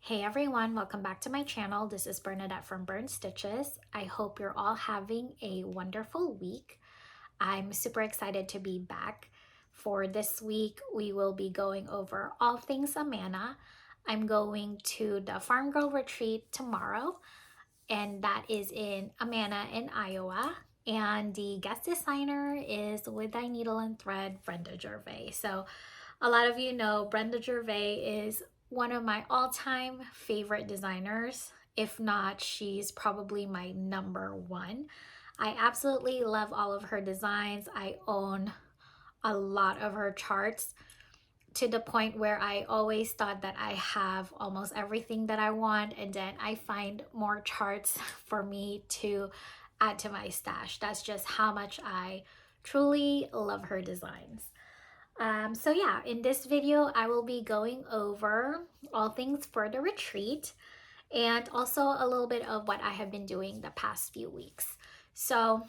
Hey everyone, welcome back to my channel. This is Bernadette from Burn Stitches. I hope you're all having a wonderful week. I'm super excited to be back. For this week, we will be going over all things Amana. I'm going to the Farm Girl Retreat tomorrow, and that is in Amana in Iowa. And the guest designer is With Thy Needle and Thread, Brenda Gervais. So a lot of you know Brenda Gervais is one of my all-time favorite designers. If not, she's probably my number one. I absolutely love all of her designs. I own a lot of her charts to the point where I always thought that I have almost everything that I want, and then I find more charts for me to add to my stash. That's just how much I truly love her designs. So yeah, in this video, I will be going over all things for the retreat and also a little bit of what I have been doing the past few weeks. So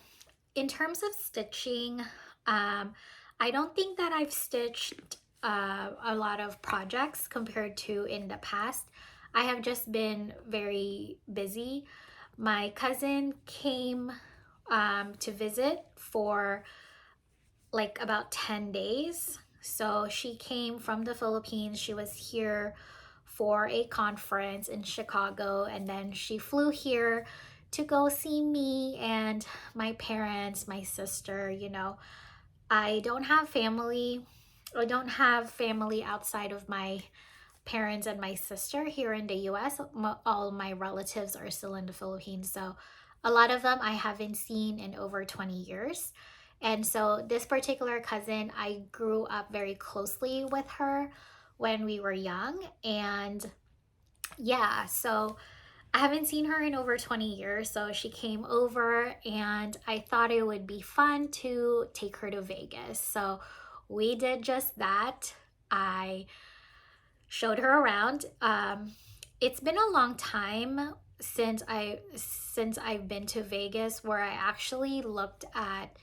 in terms of stitching, I don't think that I've stitched a lot of projects compared to in the past. I have just been very busy. My cousin came to visit for like about 10 days. So she came from the Philippines. She was here for a conference in Chicago, and then she flew here to go see me and my parents, my sister. I don't have family. I don't have family outside of my parents and my sister here in the US. All my relatives are still in the Philippines. So a lot of them I haven't seen in over 20 years. And so this particular cousin, I grew up very closely with her when we were young. And yeah, so I haven't seen her in over 20 years. So she came over and I thought it would be fun to take her to Vegas. So we did just that. I showed her around. It's been a long time since I've been to Vegas where I actually looked at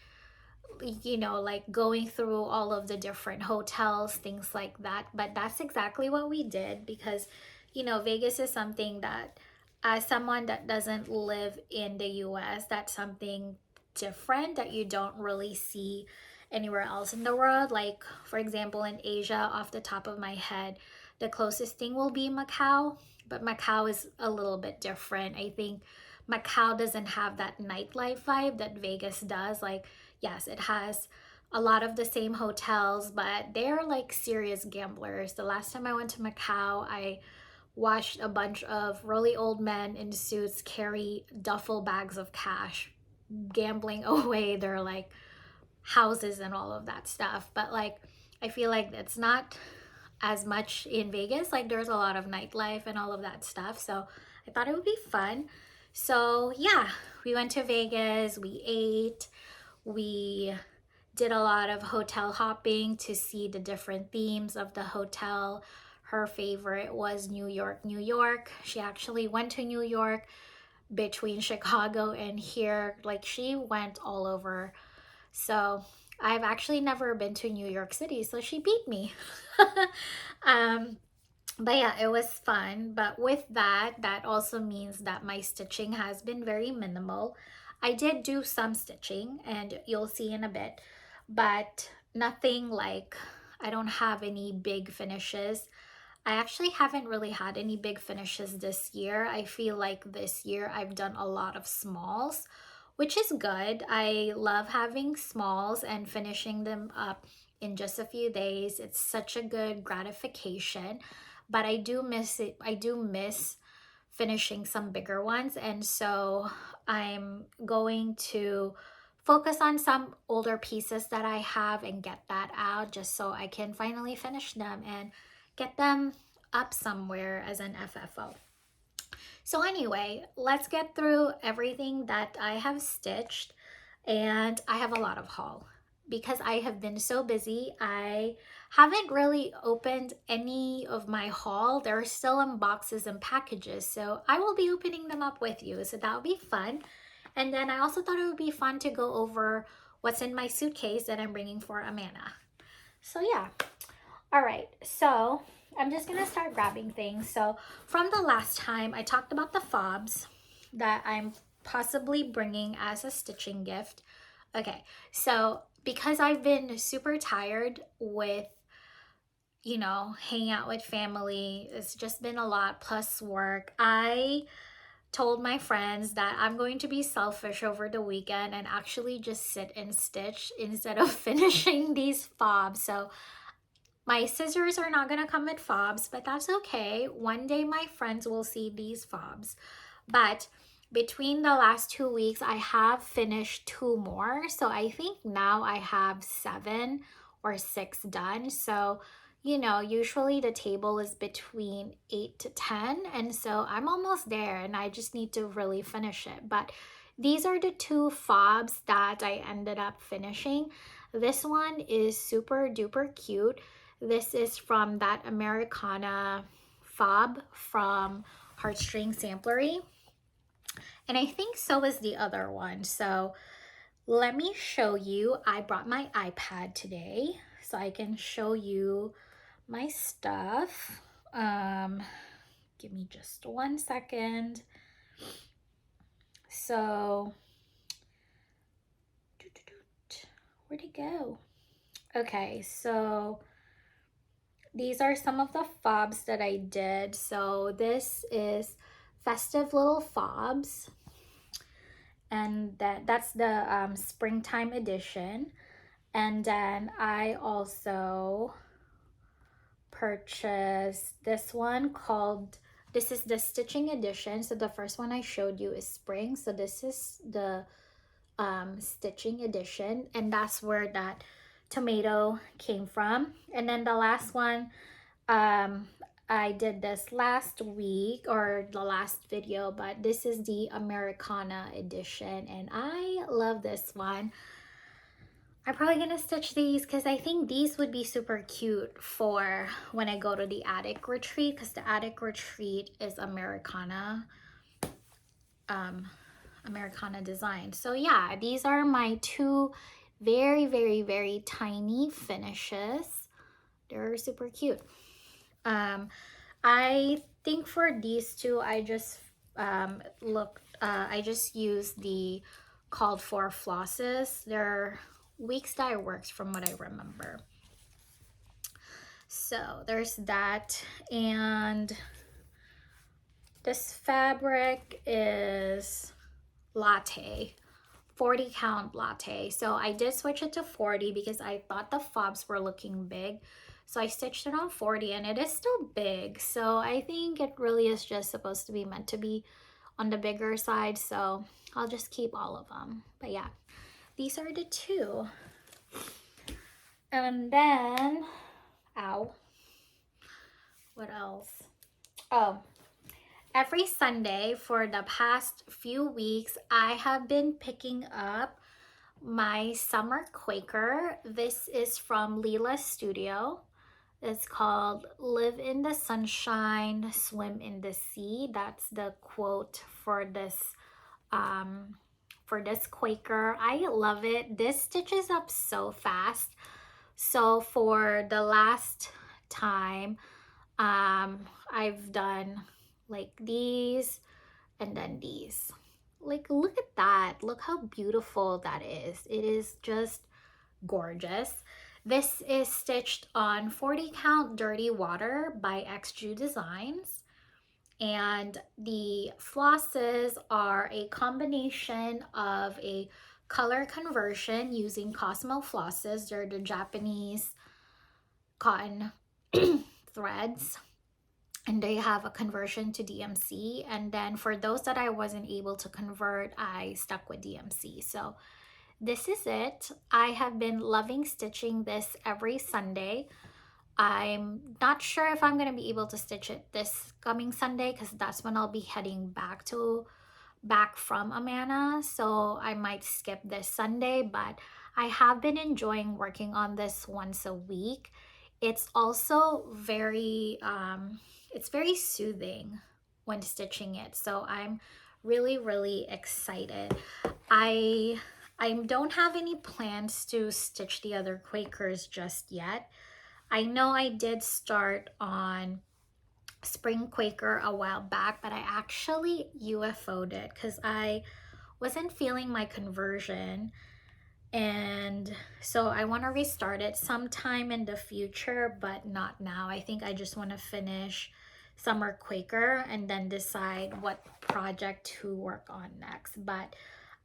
like going through all of the different hotels, things like that. But that's exactly what we did because Vegas is something that, as someone that doesn't live in the US, that's something different that you don't really see anywhere else in the world. Like, for example, in Asia, off the top of my head, the closest thing will be Macau, but Macau is a little bit different. I think Macau doesn't have that nightlife vibe that Vegas does. Like, yes, it has a lot of the same hotels, but they're like serious gamblers. The last time I went to Macau, I watched a bunch of really old men in suits carry duffel bags of cash, gambling away their like houses and all of that stuff. But like, I feel like it's not as much in Vegas. Like, there's a lot of nightlife and all of that stuff. So I thought it would be fun. So yeah, we went to Vegas, we ate, we did a lot of hotel hopping to see the different themes of the hotel. Her favorite was New York, New York. She actually went to New York between Chicago and here. Like, she went all over. So I've actually never been to New York City, so she beat me. um, but yeah, it was fun. But with that, that also means that my stitching has been very minimal. I did do some stitching, and you'll see in a bit, but nothing like, I don't have any big finishes. I actually haven't really had any big finishes this year. I feel like this year I've done a lot of smalls, which is good. I love having smalls and finishing them up in just a few days. It's such a good gratification, but I do miss it. I do miss finishing some bigger ones. And so I'm going to focus on some older pieces that I have and get that out just so I can finally finish them and get them up somewhere as an FFO. So anyway, let's get through everything that I have stitched, and I have a lot of haul. Because I have been so busy, I haven't really opened any of my haul. They're still in boxes and packages, so I will be opening them up with you, so that'll be fun. And then I also thought it would be fun to go over what's in my suitcase that I'm bringing for Amana. So yeah. All right, so I'm just gonna start grabbing things. So from the last time I talked about the fobs that I'm possibly bringing as a stitching gift. Okay, so because I've been super tired with, you know, hanging out with family, it's just been a lot plus work. I told my friends that I'm going to be selfish over the weekend and actually just sit and stitch instead of finishing these fobs. So my scissors are not gonna come with fobs, but that's okay. One day my friends will see these fobs. But between the last 2 weeks, I have finished 2 more. So I think now I have 7 or 6 done. So, you know, usually the table is between 8 to 10. And so I'm almost there and I just need to really finish it. But these are the 2 fobs that I ended up finishing. This one is super duper cute. This is from that Americana fob from Heartstring Samplery. And I think so is the other one. So let me show you. I brought my iPad today so I can show you my stuff. Give me just 1 second. So, where'd it go? Okay, so these are some of the fobs that I did. So this is Festive Little Fobs, and that's the springtime edition. And then I also purchased this one called, this is the stitching edition. So the first one I showed you is spring. So this is the stitching edition, and that's where that tomato came from. And then the last one, I did this last week or the last video, but this is the Americana edition, and I love this one. I'm probably gonna stitch these because I think these would be super cute for when I go to the attic retreat, because the attic retreat is Americana design. So yeah, these are my 2 very, very, very tiny finishes. They're super cute. I think for these 2, I just I just used the called for flosses. They're Weeks Dye Works from what I remember. So there's that, and this fabric is latte, 40 count latte. So I did switch it to 40 because I thought the fobs were looking big. So I stitched it on 40 and it is still big. So I think it really is just supposed to be meant to be on the bigger side. So I'll just keep all of them. But yeah, these are the 2. And then, ow, what else? Oh, every Sunday for the past few weeks, I have been picking up my summer Quaker. This is from Leela's Studio. It's called Live in the Sunshine, Swim in the Sea. That's the quote for this Quaker. I love it. This stitches up so fast. So for the last time, I've done like these and then these. Like, look at that. Look how beautiful that is. It is just gorgeous. This is stitched on 40 count Dirty Water by XJU Designs. And the flosses are a combination of a color conversion using Cosmo flosses. They're the Japanese cotton threads, and they have a conversion to DMC. And then for those that I wasn't able to convert, I stuck with DMC. So this is it. I have been loving stitching this every Sunday. I'm not sure if I'm going to be able to stitch it this coming Sunday because that's when I'll be heading back from Amana. So I might skip this Sunday, but I have been enjoying working on this once a week. It's also very it's very soothing when stitching it. So I'm really, really excited. I don't have any plans to stitch the other Quakers just yet. I know I did start on spring quaker a while back, but I actually UFO'd it because I wasn't feeling my conversion. And so I want to restart it sometime in the future, but not now. I think I just want to finish summer quaker and then decide what project to work on next. But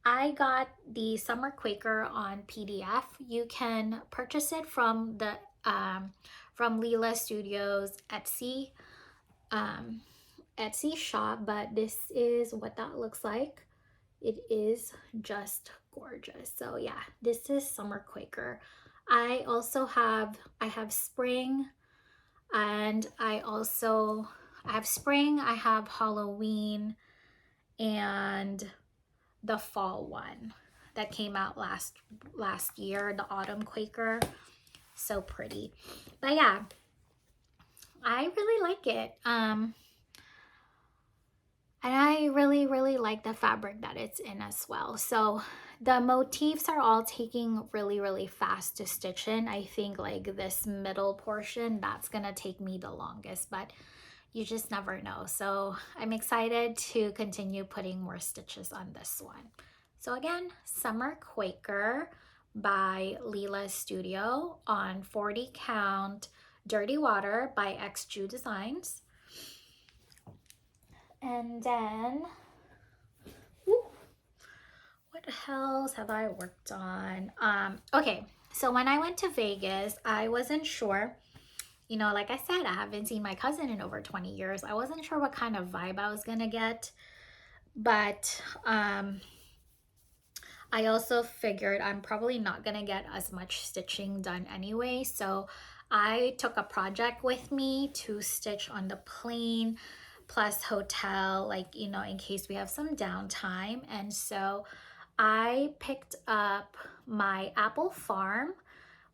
I got the summer quaker on PDF. You can purchase it from the from Leela Studios um, Etsy shop, but this is what that looks like. It is just gorgeous. So yeah, this is summer quaker. I have spring, and I have spring, I have Halloween, and the fall one that came out last year, the autumn quaker. So pretty. But yeah, I really like it. And I really like the fabric that it's in as well. So the motifs are all taking really fast to stitch in. I think like this middle portion, that's gonna take me the longest, but you just never know. So I'm excited to continue putting more stitches on this one. So again, Summer Quaker by Leela Studio on 40 count Dirty Water by XJU Designs. And then, what else have I worked on? Okay, so when I went to Vegas, I wasn't sure, you know, like I said, I haven't seen my cousin in over 20 years. I wasn't sure what kind of vibe I was gonna get, but I also figured I'm probably not gonna get as much stitching done anyway, so I took a project with me to stitch on the plane plus hotel, like, you know, in case we have some downtime. And so I picked up my Apple Farm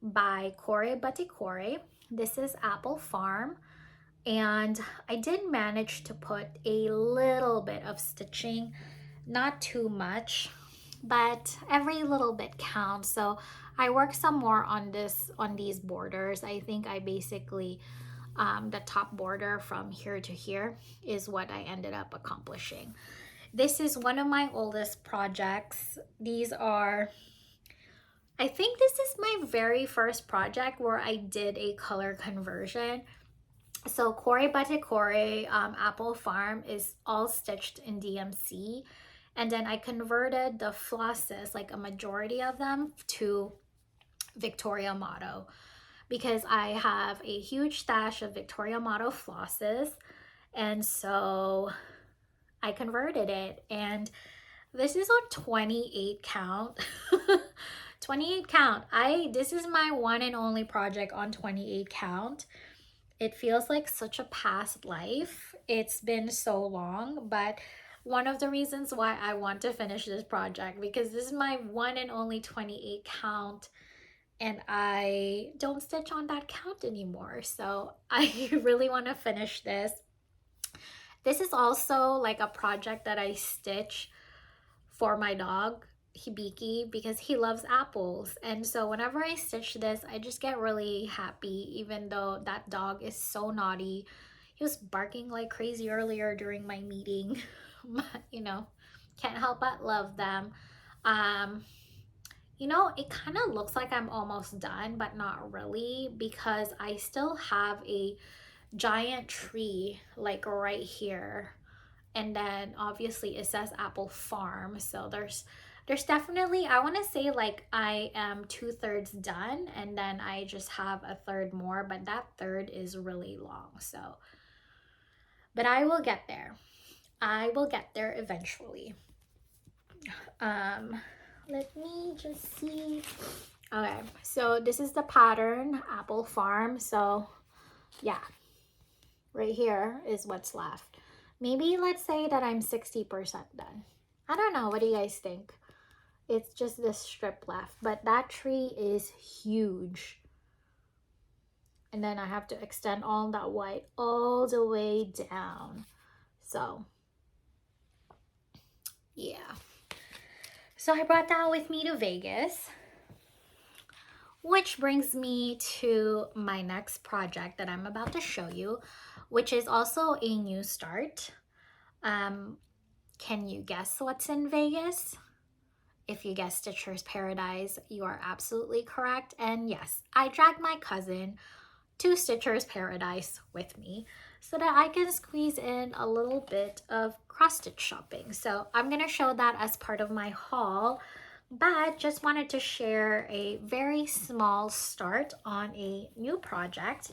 by Core Bate Core. This is Apple Farm, and I did manage to put a little bit of stitching, not too much, but every little bit counts. So I worked some more on these borders. I think I basically the top border from here to here is what I ended up accomplishing. This is one of my oldest projects. I think this is my very first project where I did a color conversion. So Core Bate Core Apple Farm is all stitched in DMC. And then I converted the flosses, like a majority of them, to Victoria Motto, because I have a huge stash of Victoria Motto flosses. And so I converted it, and this is on 28 count. 28 count. This is my one and only project on 28 count. It feels like such a past life. It's been so long, but one of the reasons why I want to finish this project, because this is my one and only 28 count, and I don't stitch on that count anymore. So I really want to finish this. This is also like a project that I stitch for my dog, Hibiki, because he loves apples. And so whenever I stitch this, I just get really happy, even though that dog is so naughty. He was barking like crazy earlier during my meeting. You know, can't help but love them. You know, it kind of looks like I'm almost done, but not really, because I still have a giant tree like right here, and then obviously it says Apple Farm, so there's definitely, I want to say like I am 2/3 done, and then I just have a third more, but that third is really long. So, but I will get there. I will get there eventually. Let me just see. Okay, so this is the pattern, Apple Farm. So yeah, right here is what's left. Maybe let's say that I'm 60% done. I don't know. What do you guys think? It's just this strip left, but that tree is huge. And then I have to extend all that white all the way down. So yeah. So I brought that with me to Vegas. Which brings me to my next project that I'm about to show you, which is also a new start. Um, can you guess what's in Vegas? If you guessed Stitcher's Paradise, you are absolutely correct. And yes, I dragged my cousin to Stitcher's Paradise with me so that I can squeeze in a little bit of cross-stitch shopping. So I'm gonna show that as part of my haul, but just wanted to share a very small start on a new project.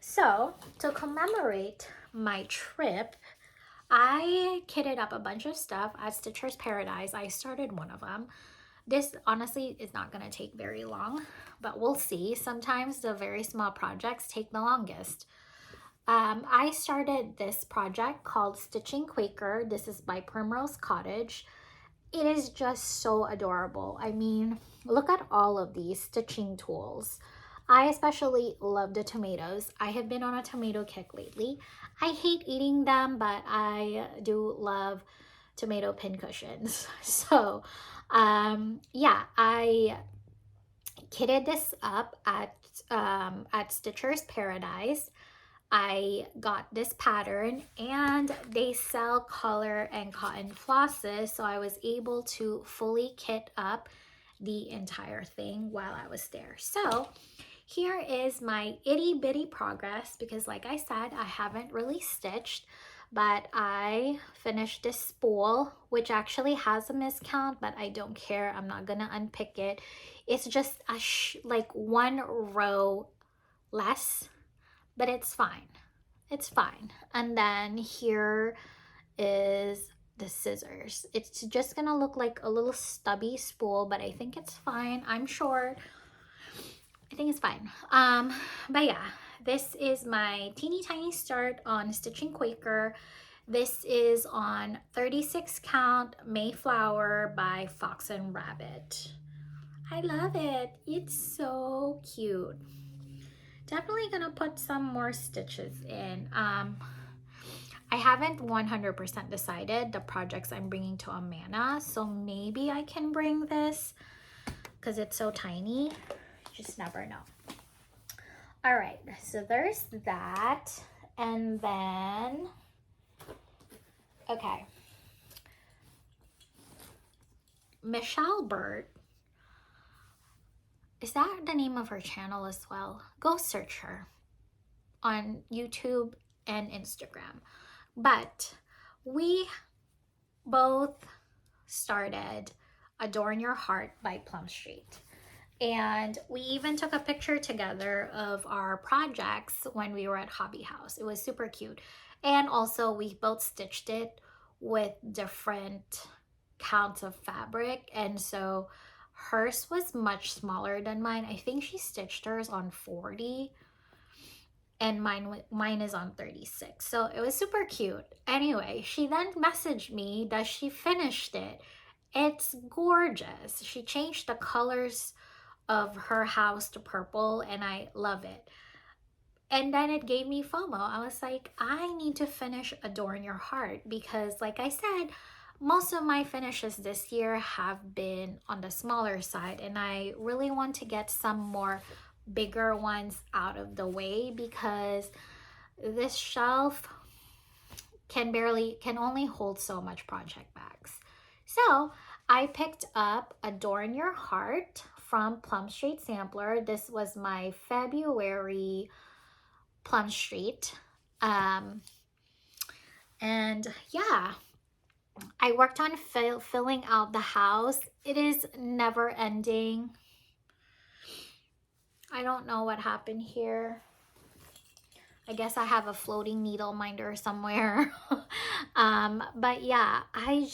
So to commemorate my trip, I kitted up a bunch of stuff at Stitcher's Paradise. I started one of them. This honestly is not going to take very long, but we'll see. Sometimes the very small projects take the longest. I started this project called Stitching Quaker. This is by Primrose Cottage. It is just so adorable. I mean, look at all of these stitching tools. I especially love the tomatoes. I have been on a tomato kick lately. I hate eating them, but I do love tomato pincushions. So, yeah, I kitted this up at Stitcher's Paradise. I got this pattern and they sell color and cotton flosses, so I was able to fully kit up the entire thing while I was there. So here is my itty bitty progress because like I said, I haven't really stitched, but I finished this spool, which actually has a miscount, but I don't care. I'm not gonna unpick it. It's just like one row less, but it's fine. It's fine. And then here is the scissors. It's just gonna look like a little stubby spool, but I think it's fine. I'm short. I think it's fine. But yeah, this is my teeny tiny start on Stitching Quaker. This is on 36 count Mayflower by Fox and Rabbit. I love it. It's so cute. Definitely gonna put some more stitches in. I haven't 100% decided the projects I'm bringing to Amana, so maybe I can bring this because it's so tiny. Just never know. All right, so there's that. And then, okay. Michelle Bird, is that the name of her channel as well? Go search her on YouTube and Instagram. But we both started Adorn Your Heart by Plum Street. And we even took a picture together of our projects when we were at Hobby House. It was super cute. And also we both stitched it with different counts of fabric. And so hers was much smaller than mine. I think she stitched hers on 40 and mine is on 36. So it was super cute. Anyway, she then messaged me that she finished it. It's gorgeous. She changed the colors of her house to purple and I love it. And then it gave me FOMO. I was like, I need to finish Adorn Your Heart because like I said, most of my finishes this year have been on the smaller side and I really want to get some more bigger ones out of the way because this shelf can only hold so much project bags. So I picked up Adorn Your Heart from Plum Street Sampler. This was my February Plum Street. And yeah, I worked on filling out the house. It is never ending. I don't know what happened here. I guess I have a floating needle minder somewhere. But yeah, I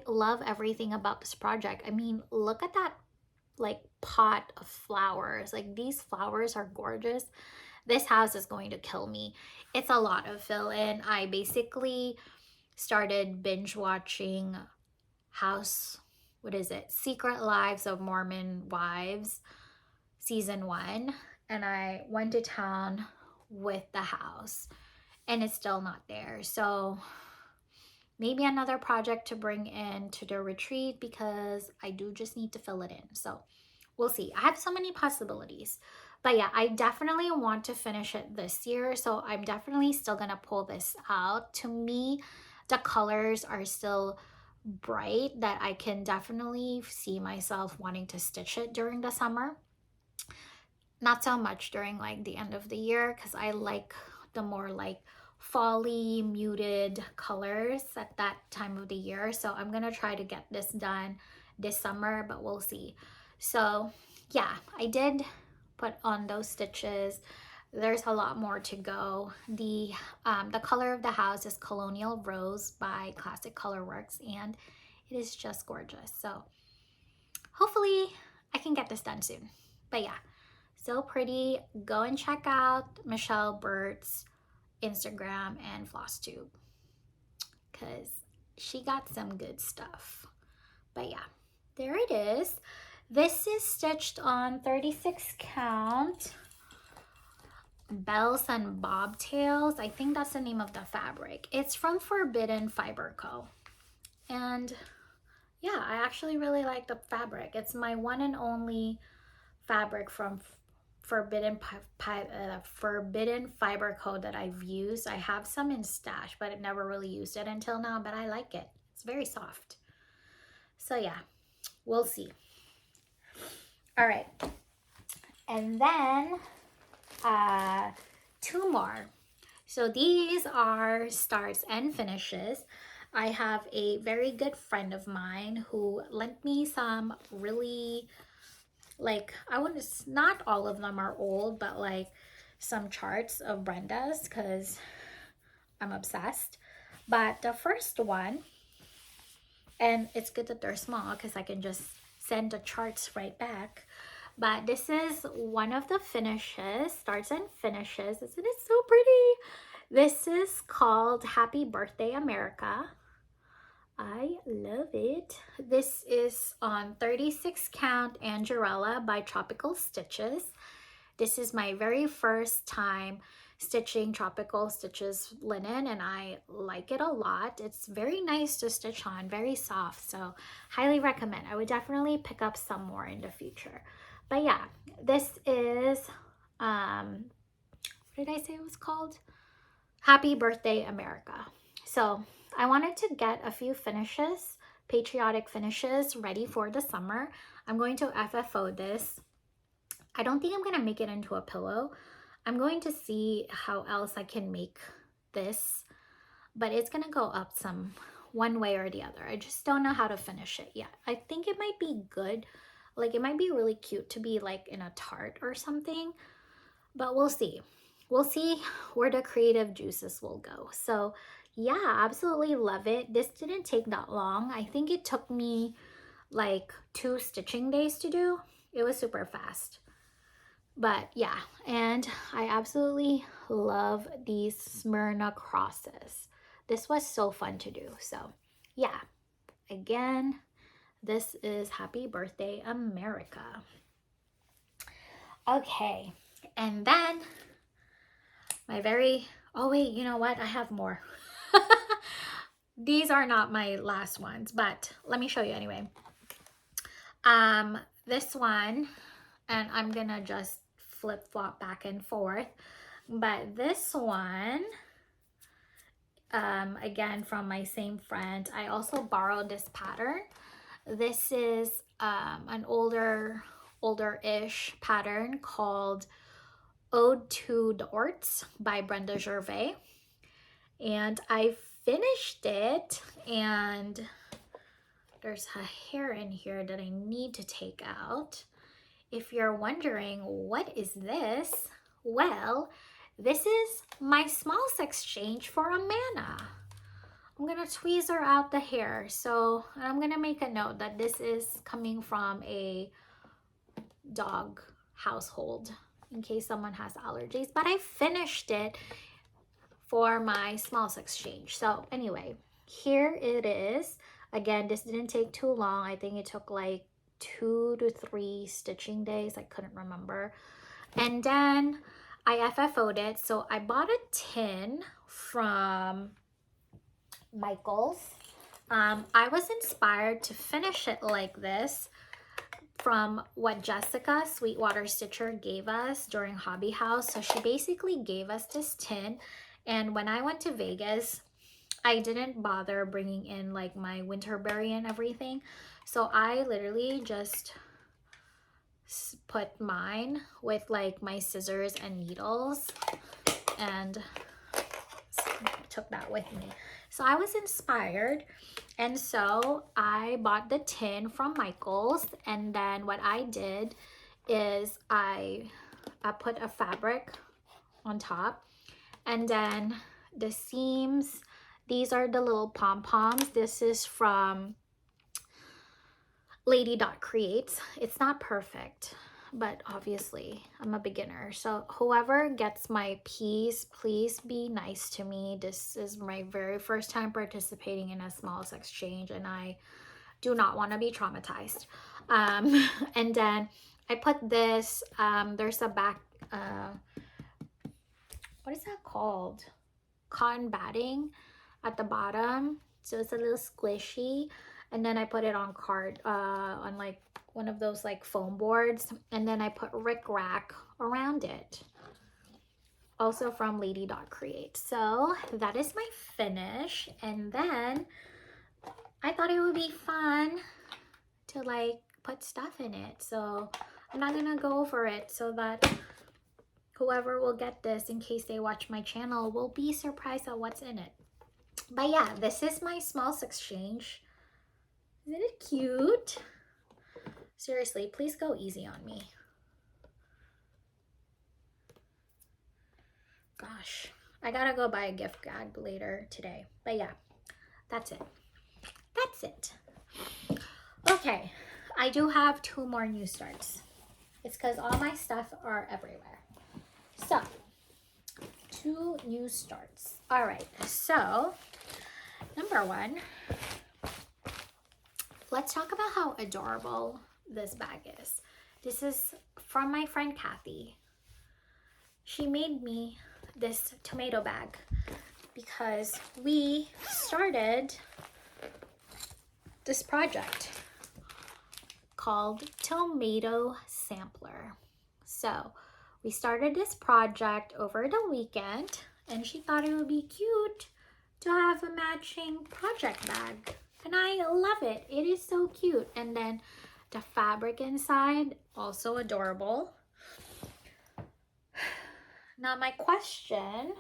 love everything about this project. I mean, look at that like pot of flowers. Like these flowers are gorgeous. This house is going to kill me. It's a lot of fill in. I basically started binge watching Secret Lives of Mormon Wives season 1, and I went to town with the house and it's still not there. So maybe another project to bring in to the retreat because I do just need to fill it in. So we'll see. I have so many possibilities. But yeah, I definitely want to finish it this year. So I'm definitely still going to pull this out. To me, the colors are still bright that I can definitely see myself wanting to stitch it during the summer. Not so much during like the end of the year because I like the more like fall-y muted colors at that time of the year. So I'm gonna try to get this done this summer, but we'll see. So yeah, I did put on those stitches. There's a lot more to go. The color of the house is Colonial Rose by Classic Colorworks, and it is just gorgeous. So hopefully I can get this done soon. But yeah, so pretty. Go and check out Michelle Burt's Instagram and Flosstube because she got some good stuff. But yeah, there it is. This is stitched on 36 count Bells and Bobtails. I think that's the name of the fabric. It's from Forbidden Fiber Co. And yeah, I actually really like the fabric. It's my one and only fabric from Forbidden Fiber Co that I've used. I have some in stash, but I've never really used it until now, but I like it. It's very soft. So yeah, we'll see. All right. And then two more. So these are starts and finishes. I have a very good friend of mine who lent me some really, like, I wouldn't, not all of them are old, but like some charts of Brenda's because I'm obsessed. But the first one, and it's good that they're small because I can just send the charts right back. But this is one of the finishes, starts and finishes. Isn't it so pretty? This is called Happy Birthday America. I love it. This is on 36 count Angelella by Tropical Stitches. This is my very first time stitching Tropical Stitches linen, and I like it a lot. It's very nice to stitch on, very soft, so highly recommend. I would definitely pick up some more in the future. But yeah, this is, what did I say it was called? Happy Birthday America. So I wanted to get a few finishes, patriotic finishes, ready for the summer. I'm going to FFO this. I don't think I'm going to make it into a pillow. I'm going to see how else I can make this, but it's going to go up some one way or the other. I just don't know how to finish it yet. I think it might be good. Like it might be really cute to be like in a tart or something, but we'll see. We'll see where the creative juices will go. So yeah, absolutely love it. This didn't take that long. I think it took me like 2 stitching days to do. It was super fast. But yeah, and I absolutely love these Smyrna crosses. This was so fun to do. So yeah, again, this is Happy Birthday America. Okay, and then my very, oh wait, you know what? I have more. These are not my last ones, but let me show you anyway. This one, and I'm gonna just flip-flop back and forth, but this one, again from my same friend, I also borrowed this pattern. This is an older-ish pattern called Ode to the Orts by Brenda Gervais, and I finished it, and there's a hair in here that I need to take out. If you're wondering, what is this? Well, this is my smalls exchange for Amana. I'm gonna tweezer out the hair. So I'm gonna make a note that this is coming from a dog household in case someone has allergies, but I finished it for my smalls exchange. So anyway, here it is. Again, this didn't take too long. I think it took like 2 to 3 stitching days. I couldn't remember. And then I FFO'd it. So I bought a tin from Michael's. I was inspired to finish it like this from what Jessica, Sweetwater Stitcher, gave us during Hobby House. So she basically gave us this tin. And when I went to Vegas, I didn't bother bringing in like my Winterberry and everything. So I literally just put mine with like my scissors and needles and took that with me. So I was inspired, and so I bought the tin from Michael's, and then what I did is I put a fabric on top, and then the seams, these are the little pom-poms. This is from Lady Dot Creates. It's not perfect, but obviously I'm a beginner. So whoever gets my piece, please be nice to me. This is my very first time participating in a smalls exchange, and I do not want to be traumatized. And then I put this, there's a back, what is that called? Cotton batting at the bottom. So it's a little squishy. And then I put it on on like one of those like foam boards. And then I put rickrack around it. Also from Lady Dot Create. So that is my finish. And then I thought it would be fun to like put stuff in it. So I'm not gonna go over it so that whoever will get this, in case they watch my channel, will be surprised at what's in it. But yeah, this is my smalls exchange. Isn't it cute? Seriously, please go easy on me. Gosh, I gotta go buy a gift bag later today. But yeah, that's it. That's it. Okay, I do have 2 more new starts. It's because all my stuff are everywhere. So, 2 new starts. All right, so number 1, let's talk about how adorable this bag is. This is from my friend Kathy. She made me this tomato bag because we started this project called Tomato Sampler. So we started this project over the weekend, and she thought it would be cute to have a matching project bag. And I love it. It is so cute. And then the fabric inside, also adorable. Now my question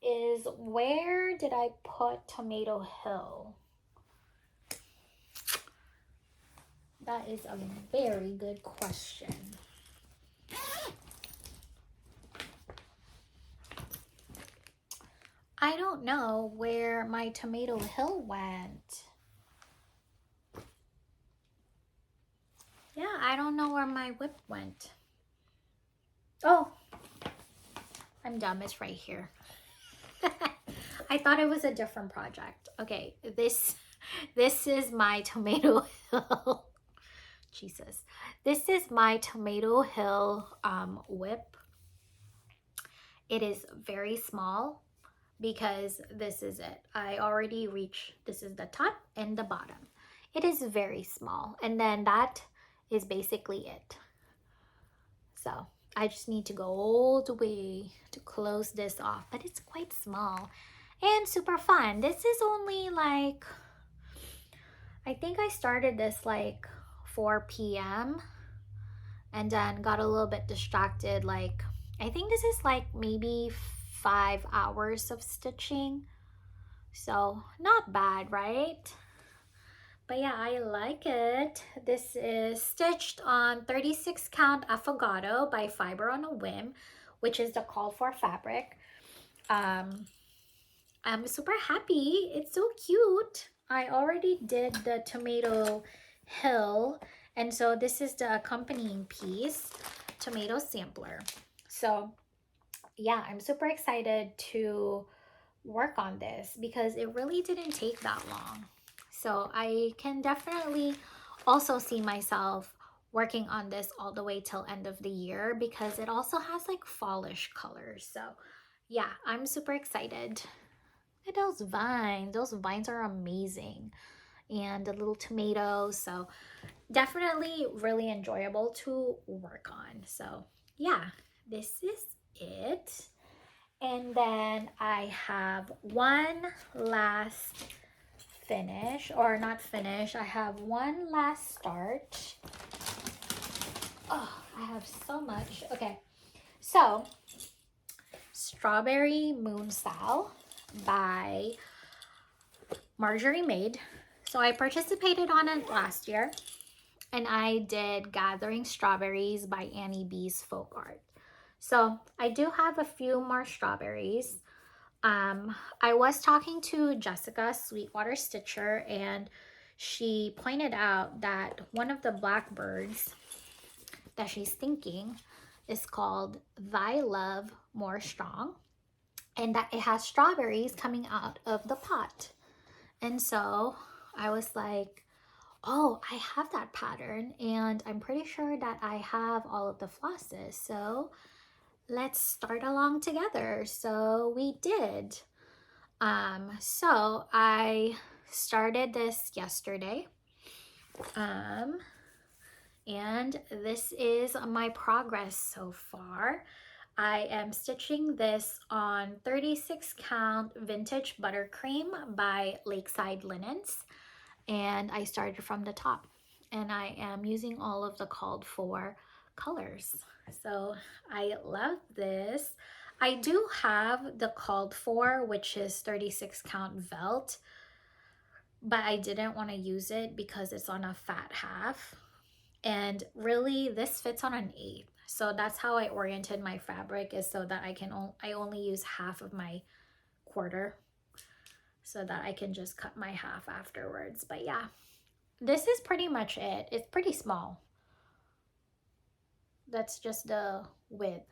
is, where did I put Tomato Hill? That is a very good question. I don't know where my Tomato Hill went. Yeah, I don't know where my whip went. Oh, I'm dumb, it's right here. I thought it was a different project. Okay, this is my Tomato Hill. Jesus. This is my Tomato Hill whip. It is very small because this is it. I already reached, this is the top and the bottom. It is very small, and then that is basically it. So I just need to go all the way to close this off, but it's quite small and super fun. This is only like, I think I started this like 4 p.m. and then got a little bit distracted. Like, I think this is like maybe 5 hours of stitching. So not bad, right? But yeah, I like it. This is stitched on 36 count Affogato by Fiber on a Whim, which is the call for fabric. I'm super happy. It's so cute. I already did the Tomato Hill, and so this is the accompanying piece, Tomato Sampler. So yeah, I'm super excited to work on this because it really didn't take that long. So I can definitely also see myself working on this all the way till end of the year because it also has like fallish colors. So yeah, I'm super excited. Look at those vines. Those vines are amazing. And the little tomatoes. So definitely really enjoyable to work on. So yeah, this is it. And then I have one last finish, or not finish, I have one last start. Oh, I have so much. Okay, so Strawberry Moon Sal by Marjorie Maid. So I participated on it last year, and I did Gathering Strawberries by Annie B's Folk Art. So I do have a few more strawberries. I was talking to Jessica Sweetwater Stitcher, and she pointed out that one of the blackbirds that she's thinking is called Thy Love More Strong, and that it has strawberries coming out of the pot. And so I was like, oh, I have that pattern, and I'm pretty sure that I have all of the flosses. So let's start along together. So we did. So I started this yesterday. And this is my progress so far. I am stitching this on 36 count vintage buttercream by Lakeside Linens, and I started from the top, and I am using all of the called for colors. So I love this. I do have the called for, which is 36 count Velt, but I didn't want to use it because it's on a fat half. And really, this fits on an 8. So that's how I oriented my fabric, is so that I only use half of my quarter, so that I can just cut my half afterwards. But yeah, this is pretty much it. It's pretty small. That's just the width.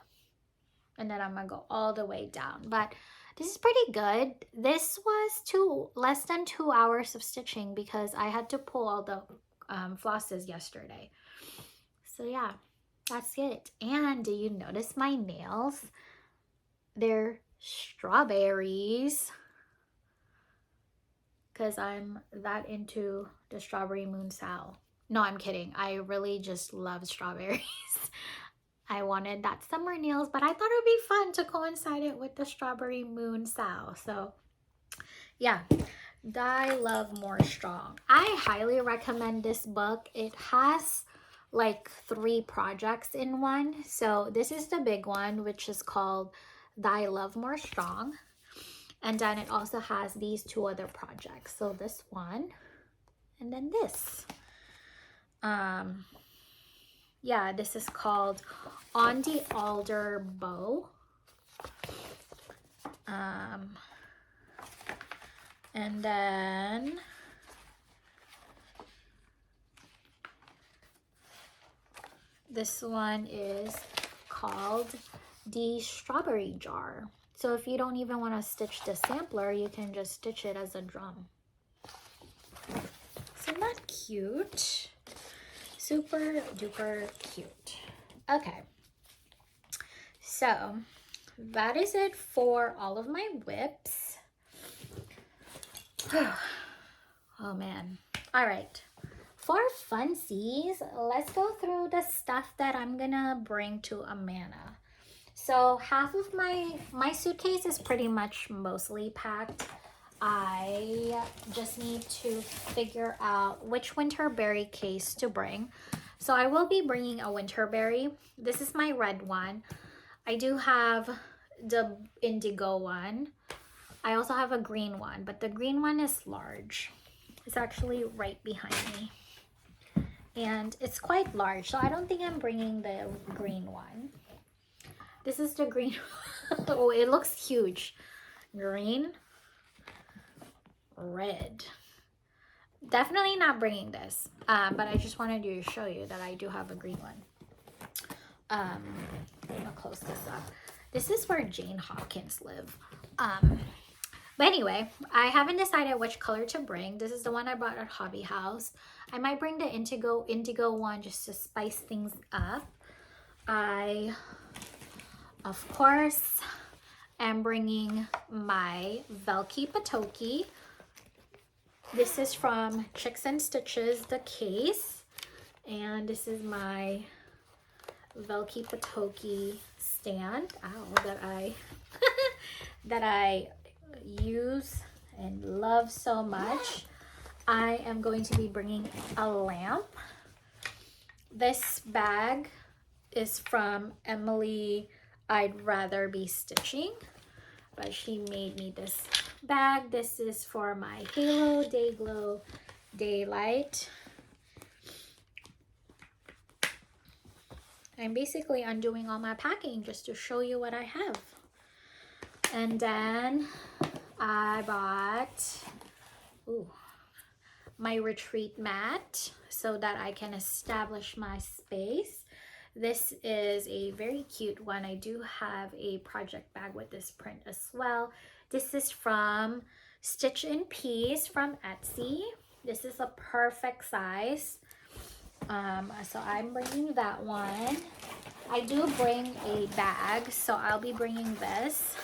And then I'm gonna go all the way down. But this is pretty good. This was less than 2 hours of stitching because I had to pull all the flosses yesterday. So yeah, that's it. And do you notice my nails? They're strawberries, because I'm that into the Strawberry Moon Sal. No, I'm kidding. I really just love strawberries. I wanted that summer nails, but I thought it would be fun to coincide it with the Strawberry Moon Sal. So yeah, Thy Love More Strong. I highly recommend this book. It has like 3 projects in one. So this is the big one, which is called Thy Love More Strong. And then it also has these 2 other projects. So this one, and then this. Yeah, this is called On the Alder Bow. And then this one is called The Strawberry Jar. So if you don't even want to stitch the sampler, you can just stitch it as a drum. Isn't that cute? Super duper cute. Okay, so that is it for all of my whips. Oh man. All right, for funsies, let's go through the stuff that I'm gonna bring to Amana. So half of my suitcase is pretty much mostly packed. I just need to figure out which winterberry case to bring. So I will be bringing a winterberry. This is my red one. I do have the indigo one. I also have a green one, but the green one is large. It's actually right behind me. And it's quite large, so I don't think I'm bringing the green one. This is the green. Oh, it looks huge. Green, red. Definitely not bringing this, but I just wanted to show you that I do have a green one. I'm gonna close this up. This is where Jane Hawkins live. But anyway, I haven't decided which color to bring. This is the one I bought at Hobby House. I might bring the indigo one just to spice things up. I, of course, am bringing my Velky Patoki. This is from Chicks and Stitches, the case. And this is my Velky Patoki stand, that I use and love so much. I am going to be bringing a lamp. This bag is from Emily I'd Rather Be Stitching, but she made me this bag. This is for my Halo Day Glow Daylight. I'm basically undoing all my packing just to show you what I have. And then I bought my retreat mat so that I can establish my space. This is a very cute one. I do have a project bag with this print as well. This is from Stitch in Peace from Etsy. This is a perfect size. So I'm bringing that one. I do bring a bag, so I'll be bringing this.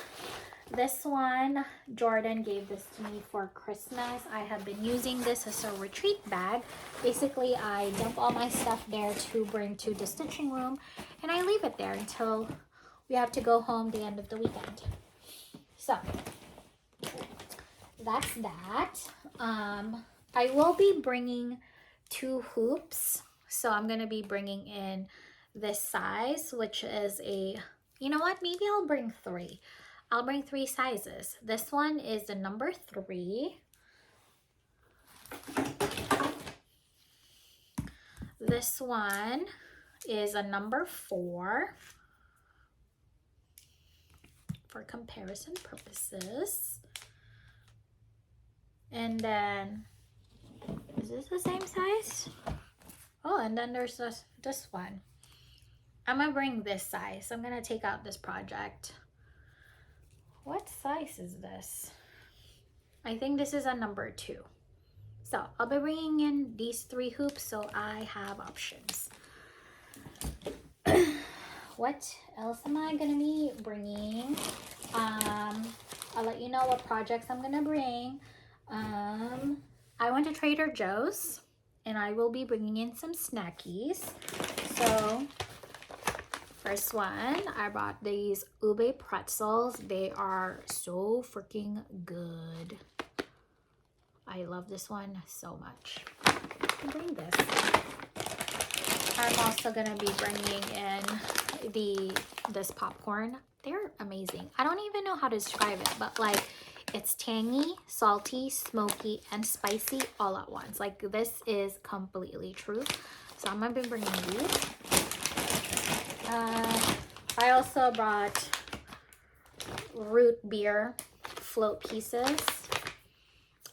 This one, Jordan gave this to me for Christmas. I have been using this as a retreat bag. Basically, I dump all my stuff there to bring to the stitching room, and I leave it there until we have to go home the end of the weekend. So that's that. I will be bringing 2 hoops. So I'm going to be bringing in this size, which is a, you know what, maybe I'll bring 3. I'll bring 3 sizes. This one is the number 3. This one is a number 4 for comparison purposes. And then, is this the same size? Oh, and then there's this one. I'm gonna bring this size. I'm gonna take out this project. What size is this? I think this is a number 2. So I'll be bringing in these 3 hoops so I have options. What else am I gonna be bringing? I'll let you know what projects I'm gonna bring. I went to Trader Joe's and I will be bringing in some snackies. So first one, I bought these ube pretzels. They are so freaking good. I love this one so much. I'll bring this. I'm also gonna be bringing in this popcorn. They're amazing. I don't even know how to describe it, but like it's tangy, salty, smoky, and spicy all at once. Like this is completely true. So I'm gonna be bringing these. I also brought root beer float pieces.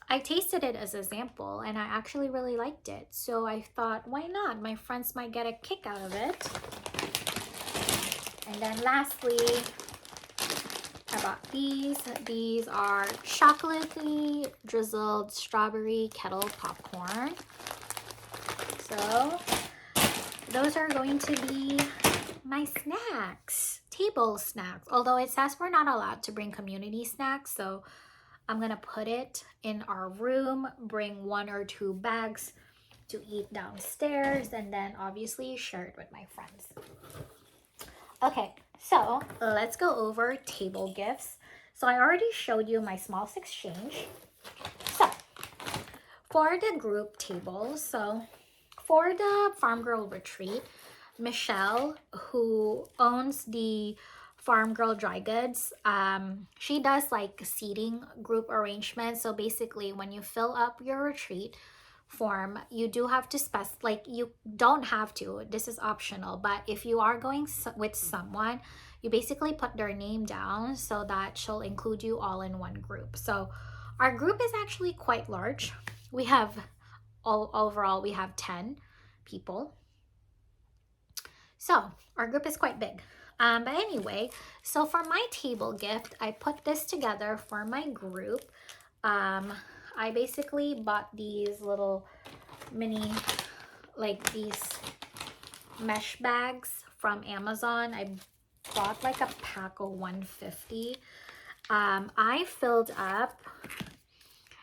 I tasted it as a sample and I actually really liked it. So I thought, why not? My friends might get a kick out of it. And then lastly, I bought these. These are chocolatey drizzled strawberry kettle popcorn. So those are going to be my snacks, table snacks. Although it says we're not allowed to bring community snacks, so I'm gonna put it in our room, bring 1 or 2 bags to eat downstairs, and then obviously share it with my friends. Okay, so let's go over table gifts. So I already showed you my smalls exchange. So for the group tables, so for the Farm Girl Retreat, Michelle, who owns the Farm Girl Dry Goods, she does like seating group arrangements. So basically when you fill up your retreat form, you do have to like you don't have to, this is optional, but if you are going with someone, you basically put their name down so that she'll include you all in one group. So our group is actually quite large. We have overall we have 10 people. So our group is quite big. But anyway, so for my table gift, I put this together for my group. I basically bought these little mini, like these mesh bags from Amazon. I bought like a pack of 150. I filled up,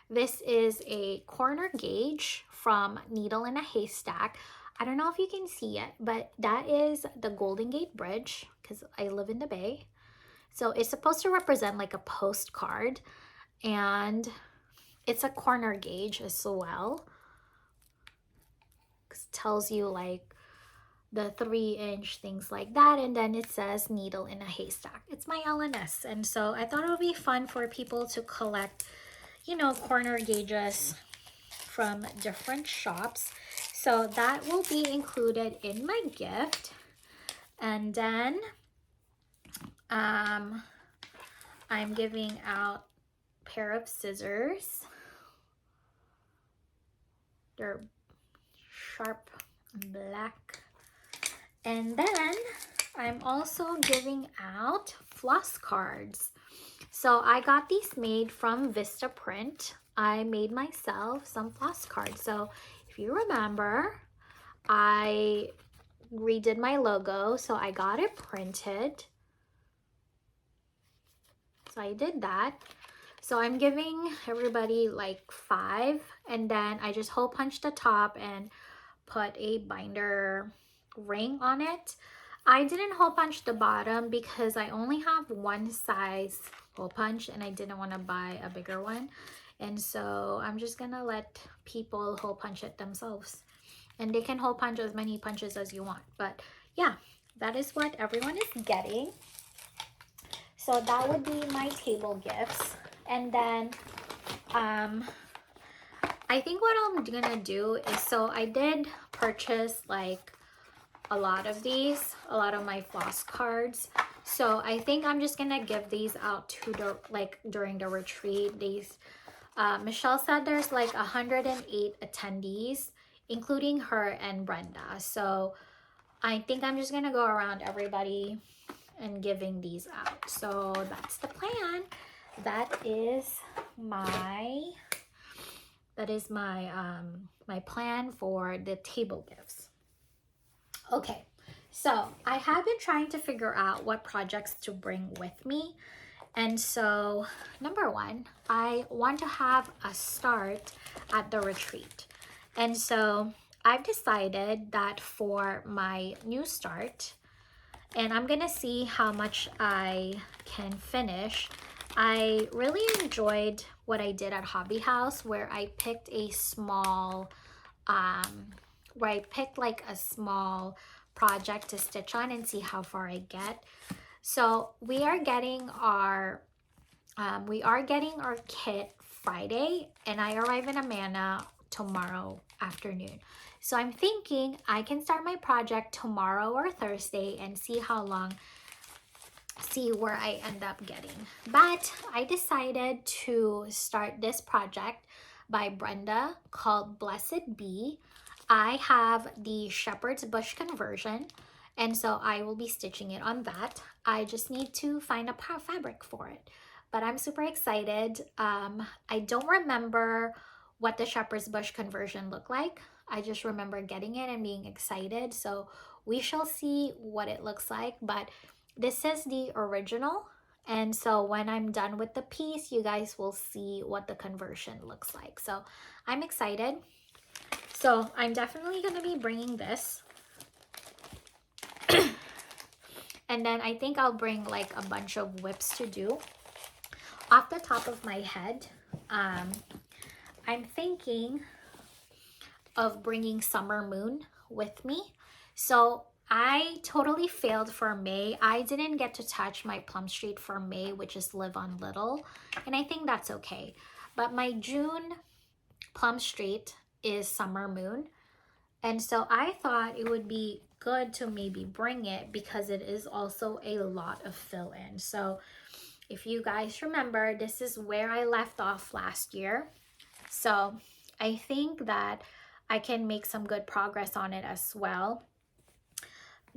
this is a corner gauge from Needle in a Haystack. I don't know if you can see it, but that is the Golden Gate Bridge because I live in the Bay. So it's supposed to represent like a postcard, and it's a corner gauge as well. It tells you like the 3-inch, things like that, and then it says needle in a haystack. It's my LNS, and so I thought it would be fun for people to collect, you know, corner gauges from different shops. So that will be included in my gift. And then I'm giving out a pair of scissors. They're sharp black. And then I'm also giving out floss cards. So I got these made from Vistaprint. I made myself some floss cards. So if you remember, I redid my logo, so I got it printed. So I did that. So I'm giving everybody like 5, and then I just hole punched the top and put a binder ring on it. I didn't hole punch the bottom because I only have one size hole punch and I didn't want to buy a bigger one. And so I'm just gonna let people hole punch it themselves. And they can hole punch as many punches as you want. But yeah, that is what everyone is getting. So that would be my table gifts. And then I think what I'm gonna do is, so I did purchase like a lot of these, a lot of my floss cards. So I think I'm just gonna give these out to the, like during the retreat. These Michelle said there's like 108 attendees, including her and Brenda. So I think I'm just gonna go around everybody and giving these out. So that's the plan. That is my my plan for the table gifts. Okay, so I have been trying to figure out what projects to bring with me. And so number one, I want to have a start at the retreat. And so I've decided that for my new start, and I'm gonna see how much I can finish. I really enjoyed what I did at Hobby House, where I picked a small, like a small project to stitch on and see how far I get. So we are getting our kit Friday, and I arrive in Amana tomorrow afternoon. So I'm thinking I can start my project tomorrow or Thursday and see where I end up getting. But I decided to start this project by Brenda called Blessed Bee. I have the Shepherd's Bush conversion, and so I will be stitching it on that. I just need to find a fabric for it, but I'm super excited. I don't remember what the Shepherd's Bush conversion looked like. I just remember getting it and being excited. So we shall see what it looks like, but this is the original. And so when I'm done with the piece, you guys will see what the conversion looks like. So I'm excited. So I'm definitely going to be bringing this. And then I think I'll bring like a bunch of whips to do. Off the top of my head, I'm thinking of bringing Summer Moon with me. So I totally failed for May. I didn't get to touch my Plum Street for May, which is Live on Little, and I think that's okay. But my June Plum Street is Summer Moon, and so I thought it would be good to maybe bring it because it is also a lot of fill-in. So if you guys remember, this is where I left off last year. So I think that I can make some good progress on it as well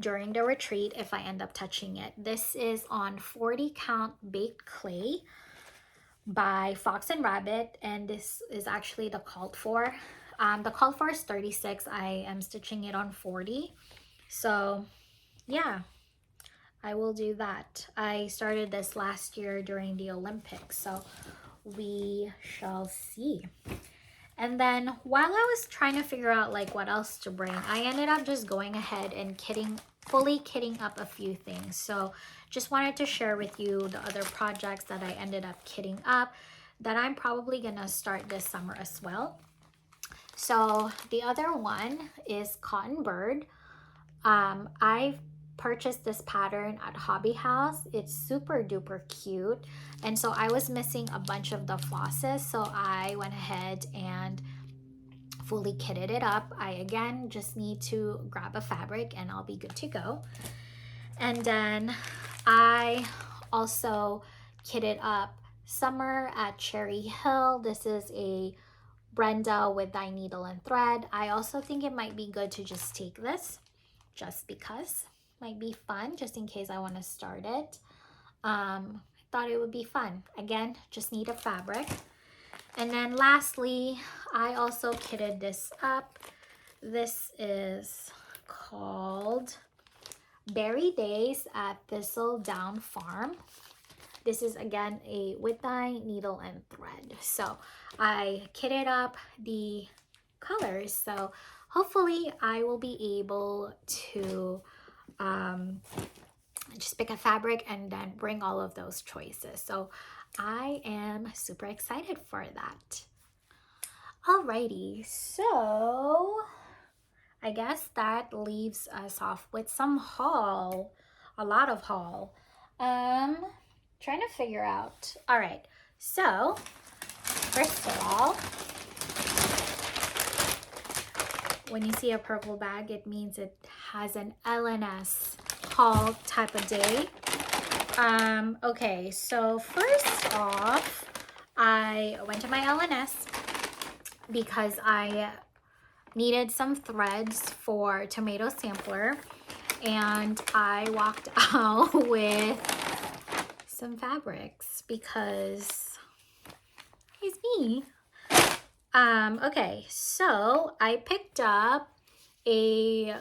during the retreat if I end up touching it. This is on 40 count baked clay by Fox and Rabbit, and this is actually the called for. The called for is 36. I am stitching it on 40. So yeah, I will do that. I started this last year during the Olympics, so we shall see. And then while I was trying to figure out like what else to bring, I ended up just going ahead and fully kitting up a few things. So just wanted to share with you the other projects that I ended up kitting up that I'm probably gonna start this summer as well. So the other one is Cotton Bird. I purchased this pattern at Hobby House. It's super duper cute. And so I was missing a bunch of the flosses. So I went ahead and fully kitted it up. I again just need to grab a fabric and I'll be good to go. And then I also kitted up Summer at Cherry Hill. This is a Brenda with dye needle and thread. I also think it might be good to just take this just because might be fun, just in case I want to start it. I thought it would be fun. Again, just need a fabric. And then lastly, I also kitted this up. This is called Berry Days at Thistledown Farm. This is again a with dye, needle, and thread. So I kitted up the colors. So hopefully I will be able to just pick a fabric and then bring all of those choices. So I am super excited for that. Alrighty, so I guess that leaves us off with some haul, a lot of haul. Trying to figure out. All right, so first of all, when you see a purple bag, it means it has an LNS haul type of day. Okay, so first off, I went to my LNS because I needed some threads for tomato sampler, and I walked out with some fabrics because it's me. Okay, so I picked up a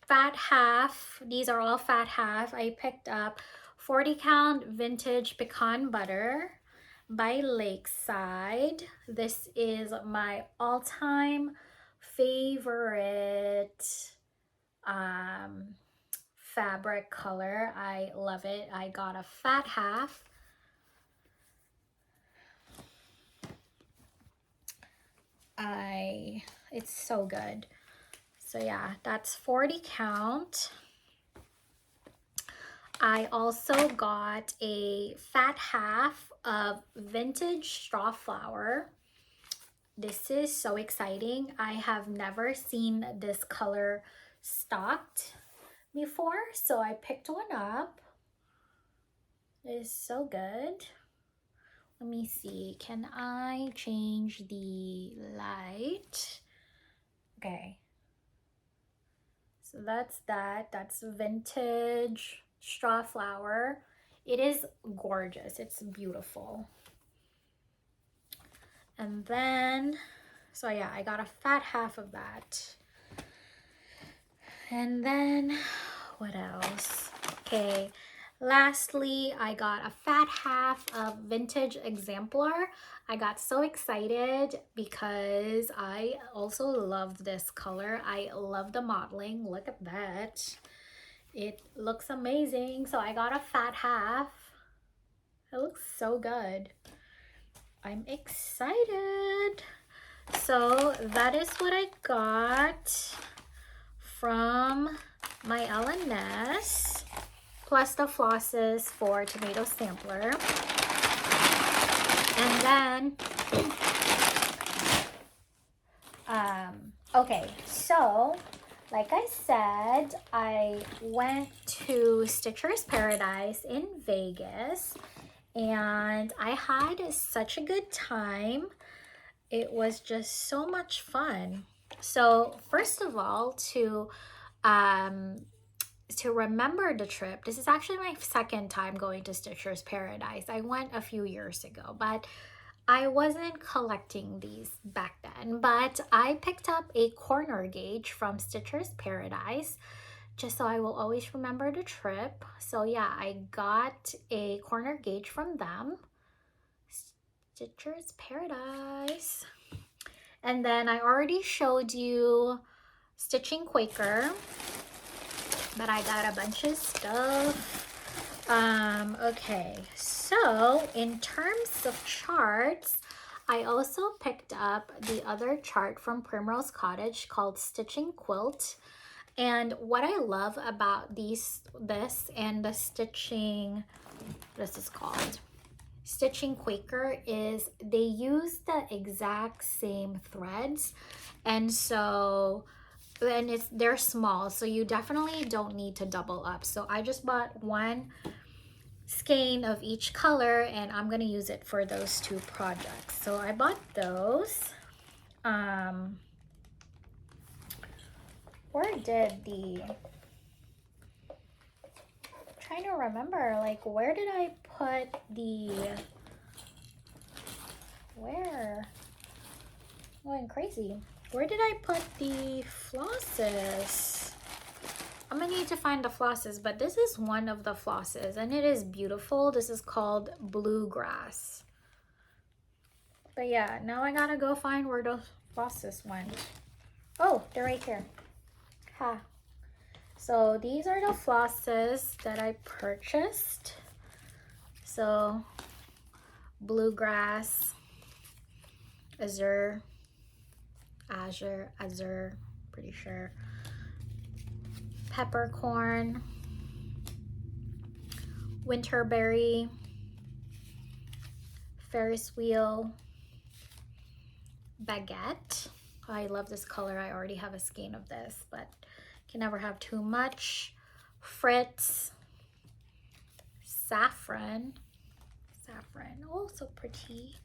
fat half. These are all fat half. I picked up 40 count vintage pecan butter by Lakeside. This is my all-time favorite fabric color. I love it. I got a fat half. It's so good. So yeah, that's 40 count. I also got a fat half of vintage straw flower. This is so exciting. I have never seen this color stocked before, so I picked one up. It is so good. Let me see, can I change the light? Okay, so that's that. That's vintage straw flower. It is gorgeous. It's beautiful. And then, so yeah, I got a fat half of that. And then, what else? Okay, lastly, I got a fat half of vintage exemplar. I got so excited because I also love this color. I love the modeling. Look at that. It looks amazing. So I got a fat half. It looks so good. I'm excited. So that is what I got from my LNS, plus the flosses for tomato sampler. And then, okay, so like I said, I went to Stitcher's Paradise in Vegas and I had such a good time. It was just so much fun. So first of all, to remember the trip, this is actually my second time going to Stitcher's Paradise. I went a few years ago, but I wasn't collecting these back then. But I picked up a corner gauge from Stitcher's Paradise just so I will always remember the trip. So yeah, I got a corner gauge from them. Stitcher's Paradise. And then I already showed you stitching Quaker, but I got a bunch of stuff. Okay, so in terms of charts, I also picked up the other chart from Primrose Cottage called Stitching Quilt. And what I love about this and the stitching, this is called Stitching Quaker, is they use the exact same threads. And so, and they're small, so you definitely don't need to double up. So I just bought one skein of each color, and I'm gonna use it for those two projects. So I bought those. Where did the, I'm trying to remember, like, where did I put the, where, I'm going crazy. Where did I put the flosses? I'm gonna need to find the flosses, but this is one of the flosses and it is beautiful. This is called Bluegrass. But yeah, now I gotta go find where the flosses went. Oh, they're right here. Ha. So these are the flosses that I purchased. So Bluegrass, Azure, pretty sure, Peppercorn, Winterberry, Ferris Wheel, Baguette. I love this color. I already have a skein of this, but can never have too much. Fritz, Saffron, oh so pretty,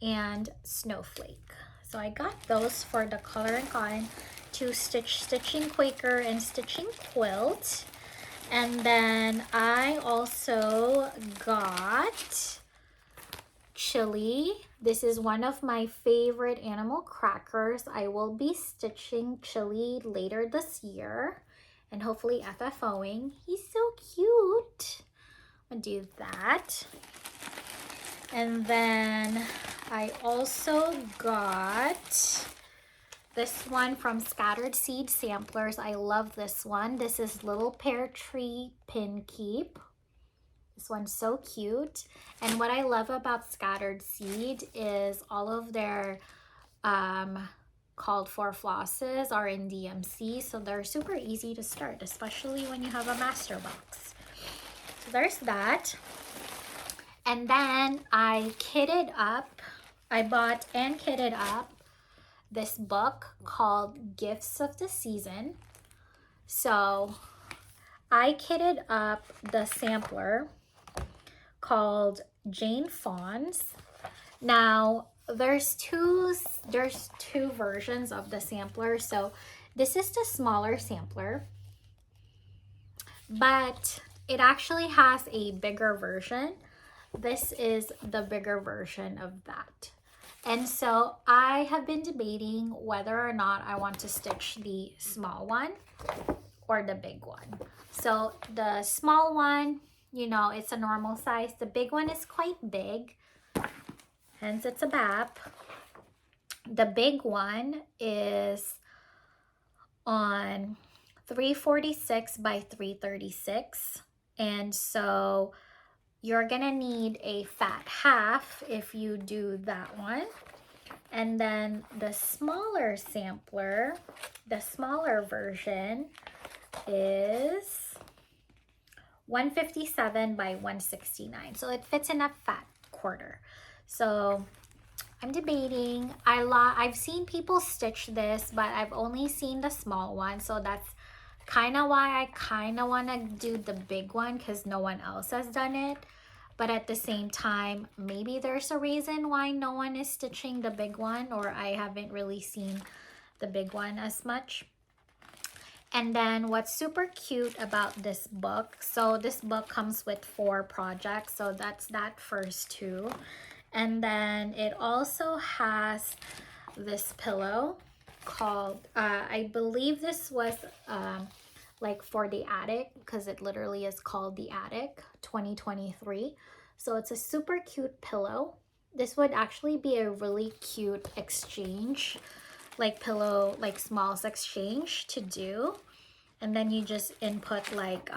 and Snowflake. So I got those for the Color and Cotton to Stitching Quaker and Stitching Quilt. And then I also got chili. This is one of my favorite animal crackers. I will be stitching chili later this year and hopefully FFOing. He's so cute. I'm gonna do that. And then I also got this one from Scattered Seed Samplers. I love this one. This is Little Pear Tree Pin Keep. This one's so cute. And what I love about Scattered Seed is all of their called for flosses are in DMC, so they're super easy to start, especially when you have a master box. So there's that. And then I bought and kitted up this book called Gifts of the Season. So I kitted up the sampler called Jane Fawns. Now there's two versions of the sampler. So this is the smaller sampler, but it actually has a bigger version. This is the bigger version of that. And so I have been debating whether or not I want to stitch the small one or the big one. So the small one, you know, it's a normal size. The big one is quite big, hence it's a BAP. The big one is on 346 by 336. And so you're gonna need a fat half if you do that one. And then the smaller sampler, the smaller version is 157 by 169. So it fits in a fat quarter. So I'm debating. I've seen people stitch this, but I've only seen the small one. So that's kind of why I kind of want to do the big one, because no one else has done it. But at the same time, maybe there's a reason why no one is stitching the big one, or I haven't really seen the big one as much. And then what's super cute about this book, so this book comes with 4 projects, so that's that first 2. And then it also has this pillow called, I believe this was like for the attic, because it literally is called the Attic 2023. So it's a super cute pillow. this would actually be a really cute exchange, like pillow, like smalls exchange to do. And then you just input like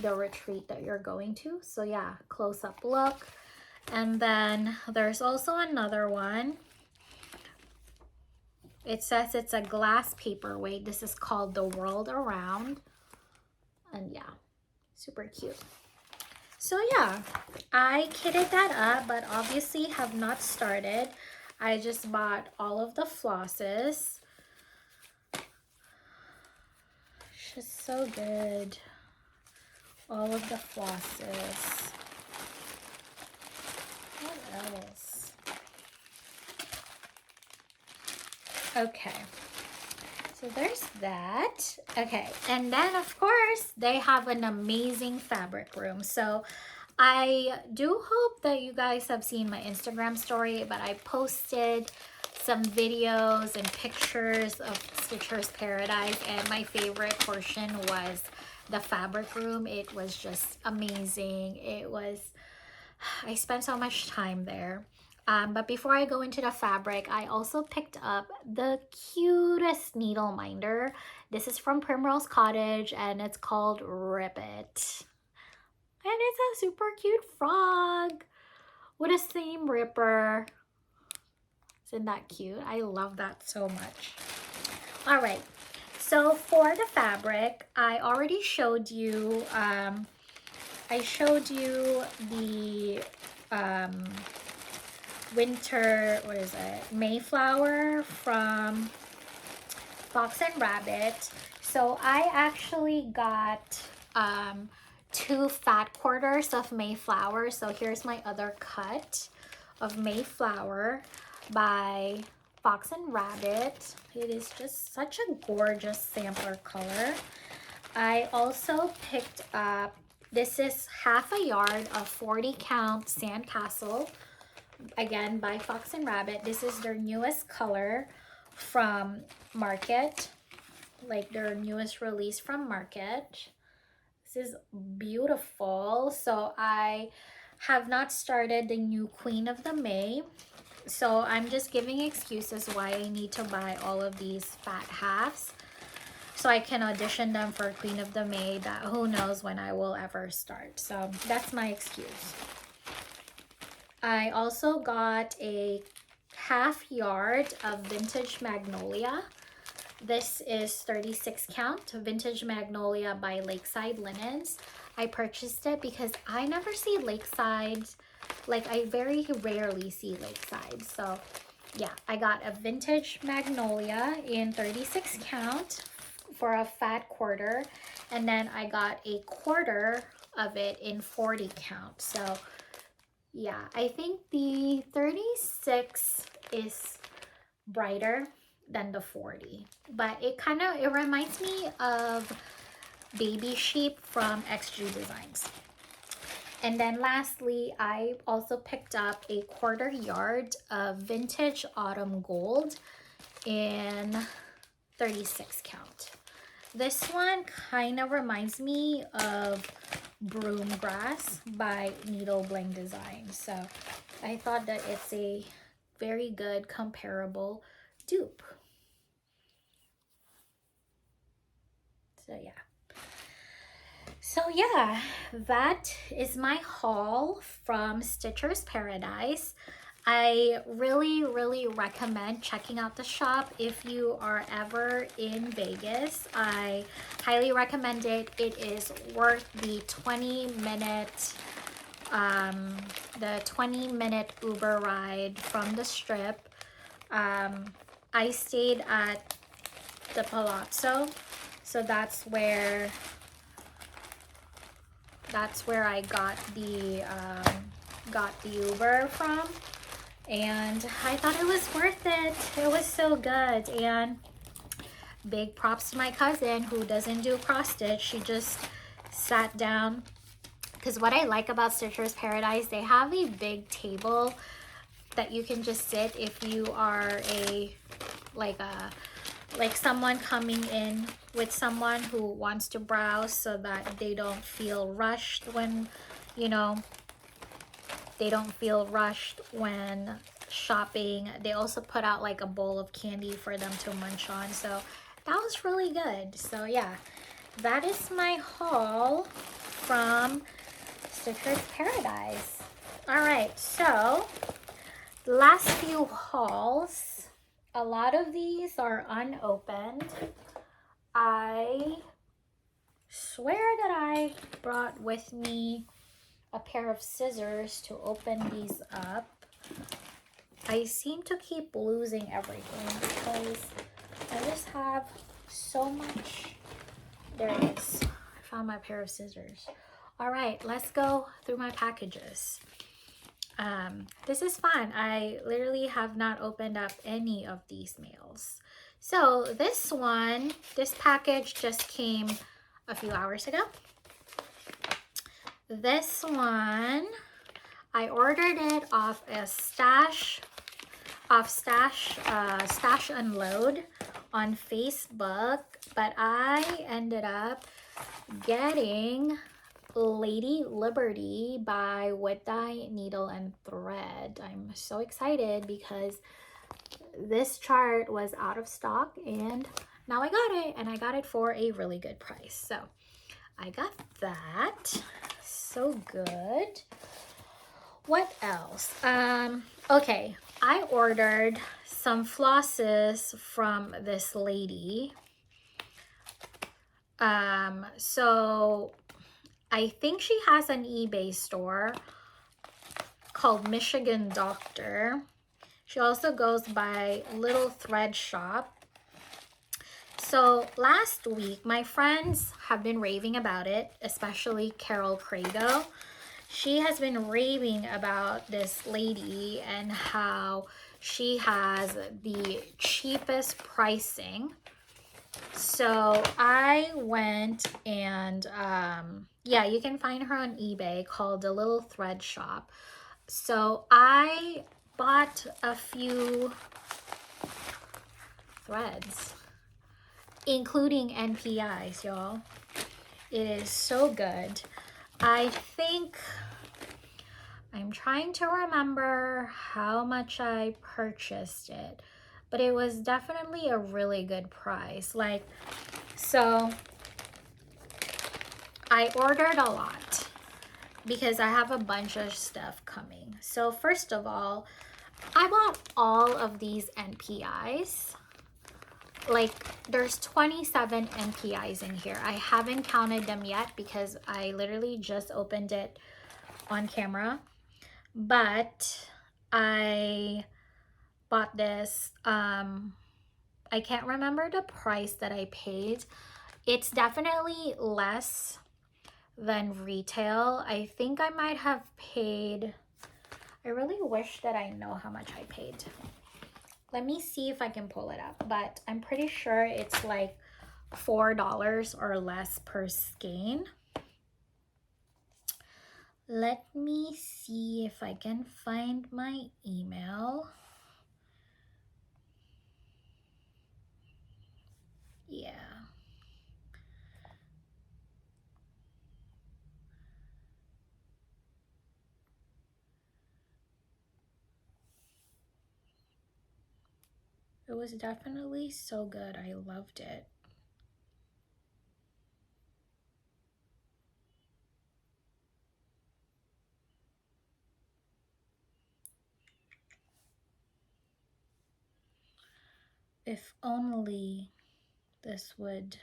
the retreat that you're going to. So yeah, close-up look. And then there's also another one. It says it's a glass paperweight. This is called The World Around. And yeah, super cute. So yeah, I kitted that up, but obviously have not started. I just bought all of the flosses. It's just so good. All of the flosses. What else? Okay. So there's that. Okay, and then of course they have an amazing fabric room. So I do hope that you guys have seen my Instagram story, but I posted some videos and pictures of Stitcher's Paradise, and my favorite portion was the fabric room. It was just amazing. I spent so much time there. But before I go into the fabric, I also picked up the cutest needle minder. This is from Primrose Cottage and it's called Rip It. And it's a super cute frog with a seam ripper. Isn't that cute? I love that so much. All right, so for the fabric, I already showed you, the winter, what is it, Mayflower from Fox and Rabbit. So I actually got 2 fat quarters of Mayflower. So here's my other cut of Mayflower by Fox and Rabbit. It is just such a gorgeous sampler color. I also picked up, this is half a yard of 40 count Sandcastle, again by Fox and Rabbit. This is their newest color from Market, like their newest release from Market. This is beautiful. So I have not started the new Queen of the May, so I'm just giving excuses why I need to buy all of these fat halves so I can audition them for Queen of the May, that who knows when I will ever start. So that's my excuse. I also got a half yard of Vintage Magnolia. This is 36 count Vintage Magnolia by Lakeside Linens. I purchased it because I never see Lakeside, like I very rarely see Lakeside. So yeah, I got a Vintage Magnolia in 36 count for a fat quarter, and then I got a quarter of it in 40 count. So yeah, I think the 36 is brighter than the 40, but it reminds me of Baby Sheep from XG Designs. And then lastly, I also picked up a quarter yard of Vintage Autumn Gold in 36 count. This one kind of reminds me of Broom Grass by Needle Bling Design. So I thought that it's a very good comparable dupe. So yeah, that is my haul from Stitcher's Paradise. I really recommend checking out the shop if you are ever in Vegas. I highly recommend it. It is worth the 20-minute Uber ride from the Strip. I stayed at the Palazzo, so that's where I got the Uber from, and I thought it was worth it. It was so good. And big props to my cousin who doesn't do cross stitch. She just sat down, because what I like about Stitcher's Paradise, they have a big table that you can just sit if you are like someone coming in with someone who wants to browse, so that they don't feel rushed when, you know, they don't feel rushed when shopping. They also put out like a bowl of candy for them to munch on, so that was really good. So yeah, that is my haul from Stitcher's Paradise. All right, so the last few hauls, a lot of these are unopened. I swear that I brought with me a pair of scissors to open these up. I seem to keep losing everything because I just have so much. There it is. I found my pair of scissors. All right, let's go through my packages. This is fun. I literally have not opened up any of these mails. So this package just came a few hours ago. This one, I ordered it off a Stash Unload on Facebook, but I ended up getting Lady Liberty by Wood Dye Needle and Thread. I'm so excited because this chart was out of stock and now I got it, and I got it for a really good price. So I got that. So good. What else? Okay, I ordered some flosses from this lady. So I think she has an eBay store called Michigan Doctor. She also goes by Little Thread Shop. So last week, my friends have been raving about it, especially Carol Crado. She has been raving about this lady and how she has the cheapest pricing. So I went and, yeah, you can find her on eBay, called The Little Thread Shop. So I bought a few threads, including NPIs, y'all. It is so good. I think, I'm trying to remember how much I purchased it, but it was definitely a really good price. Like, so I ordered a lot because I have a bunch of stuff coming. So first of all, I bought all of these NPIs. Like, there's 27 NPIs in here. I haven't counted them yet because I literally just opened it on camera. But I bought this. I can't remember the price that I paid. It's definitely less than retail. I think I might have paid, I really wish that I know how much I paid. Let me see if I can pull it up, but I'm pretty sure it's like $4 or less per skein. Let me see if I can find my email. Yeah. It was definitely so good. I loved it. If only this would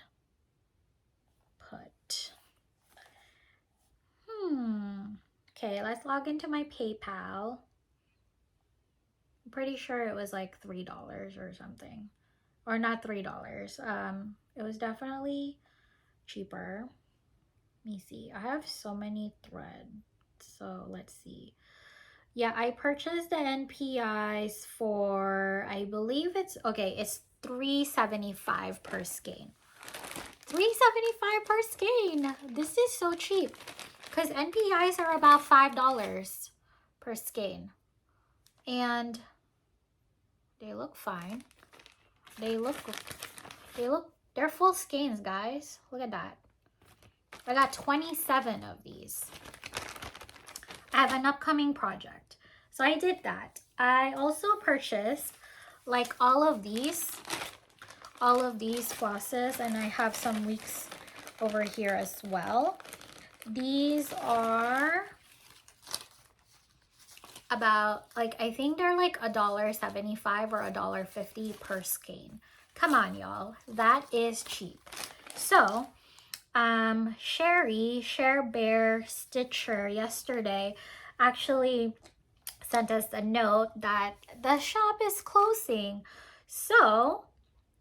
put. Okay, let's log into my PayPal. I'm pretty sure it was like $3 or something. Or not $3. It was definitely cheaper. Let me see. I have so many threads. So let's see. Yeah, I purchased the NPIs for, I believe it's, okay, it's $3.75 per skein. $3.75 per skein. This is so cheap because NPIs are about $5 per skein. And they look fine. They're full skeins, guys. Look at that. I got 27 of these. I I have an upcoming project. So I did that. I also purchased like all of these flosses, and I have some weeks over here as well. These are about, like, I think they're like $1.75 or $1.50 per skein. Come on, y'all, that is cheap. So Sherry, Share Bear Stitcher, yesterday actually sent us a note that the shop is closing. So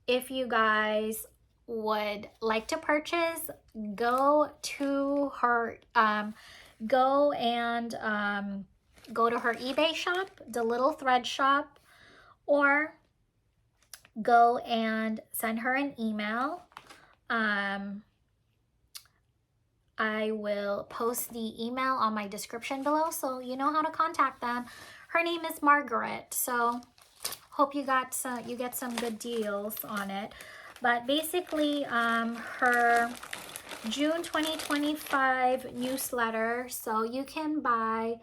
if you guys would like to purchase, go to her go to her eBay shop, the Little Thread Shop, or go and send her an email. I will post the email on my description below, so you know how to contact them. Her name is Margaret, so hope you get some good deals on it. But basically, her June 2025 newsletter, so you can buy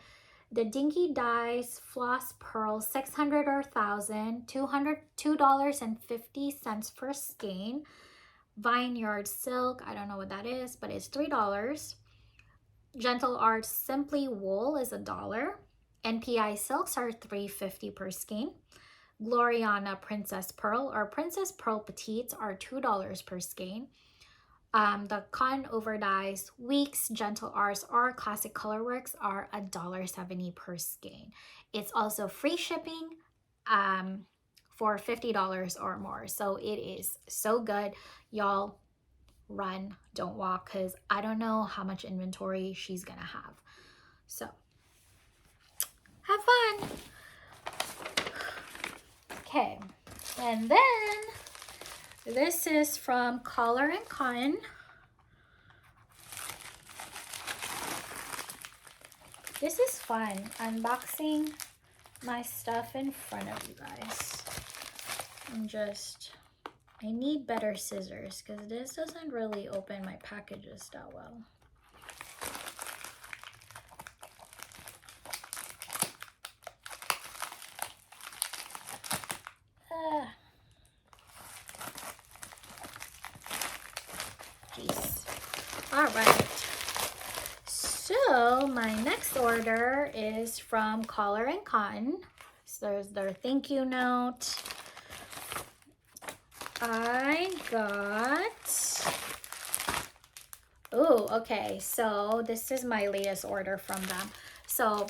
the Dinky Dyes Floss Pearl 600 or 1,000, $2.50 per skein. Vineyard Silk, I don't know what that is, but it's $3. Gentle Arts Simply Wool is $1. NPI Silks are $3.50 per skein. Gloriana Princess Pearl or Princess Pearl Petites are $2 per skein. The Cotton Over Dyes Weeks Gentle Arts or Classic Colorworks are $1.70 per skein. It's also free shipping for $50 or more. So it is so good. Y'all, run, don't walk, because I don't know how much inventory she's gonna have. So have fun. Okay, and then this is from Collar and Cotton. This is fun, unboxing my stuff in front of you guys. I need better scissors because this doesn't really open my packages that well. Jeez. All right. So my next order is from Collar and Cotton. So there's their thank you note. I got, oh, okay, so this is my latest order from them. So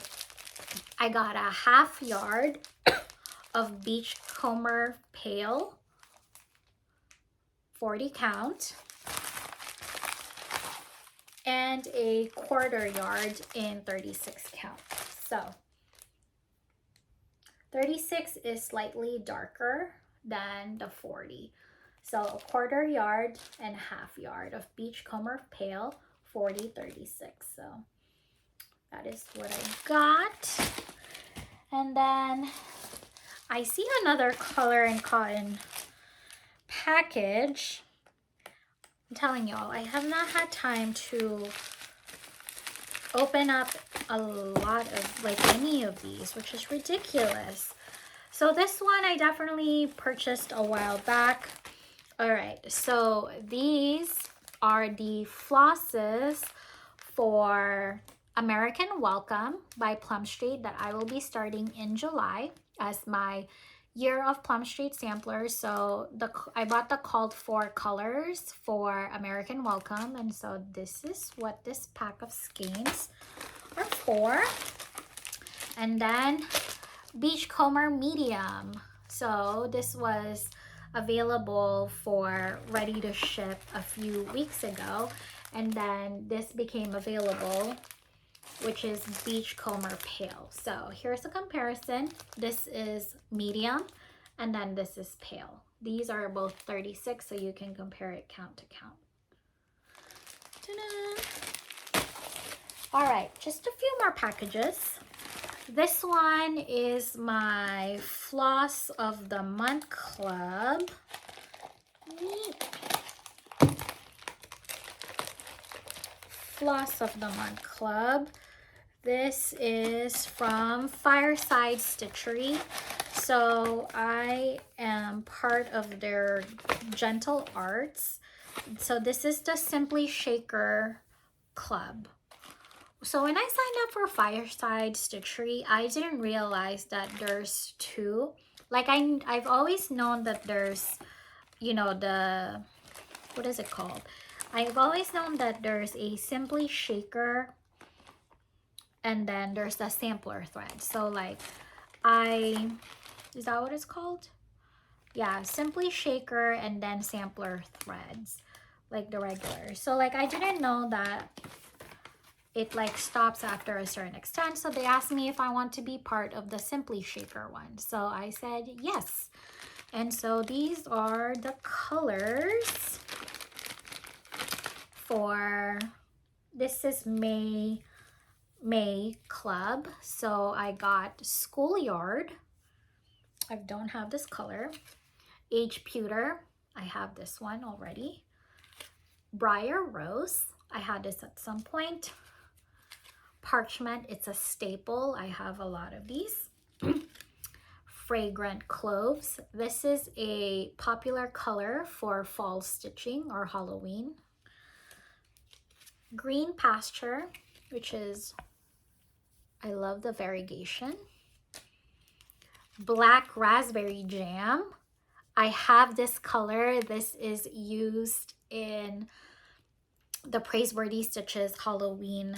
I got a 1/2 yard of Beachcomber Pale, 40 count, and a 1/4 yard in 36 count. So 36 is slightly darker than the 40. So a 1/4 yard and 1/2 yard of Beachcomber Pale, 40/36. So that is what I got. And then I see another Color and Cotton package. I'm telling y'all, I have not had time to open up a lot of, like, any of these, which is ridiculous. So this one I definitely purchased a while back. All right, so these are the flosses for American Welcome by Plum Street that I will be starting in July as my year of Plum Street samplers. So I bought the called for colors for American Welcome, and so this is what this pack of skeins are for. And then Beachcomber Medium. So this was available for ready to ship a few weeks ago, and then this became available, which is Beachcomber Pale. So here's a comparison. This is medium, and then this is pale. These are both 36, so you can compare it count to count. Ta-da! All right, just a few more packages. This one is my Floss of the Month Club. Floss of the Month Club. This is from Fireside Stitchery. So I am part of their Gentle Arts. So this is the Simply Shaker Club. So when I signed up for Fireside Stitchery, I didn't realize that there's two. Like I've always known that there's, you know, the, what is it called? I've always known that there's a Simply Shaker and then there's the sampler thread. So like is that what it's called? Yeah, Simply Shaker and then sampler threads, like the regular. So like I didn't know that it like stops after a certain extent. So they asked me if I want to be part of the Simply Shaker one. So I said yes. And so these are the colors for, this is May Club. So I got Schoolyard. I don't have this color. Age Pewter. I have this one already. Briar Rose. I had this at some point. Parchment. It's a staple. I have a lot of these. Fragrant Cloves. This is a popular color for fall stitching or Halloween. Green Pasture, which is, I love the variegation. Black Raspberry Jam. I have this color. This is used in the Praiseworthy Stitches Halloween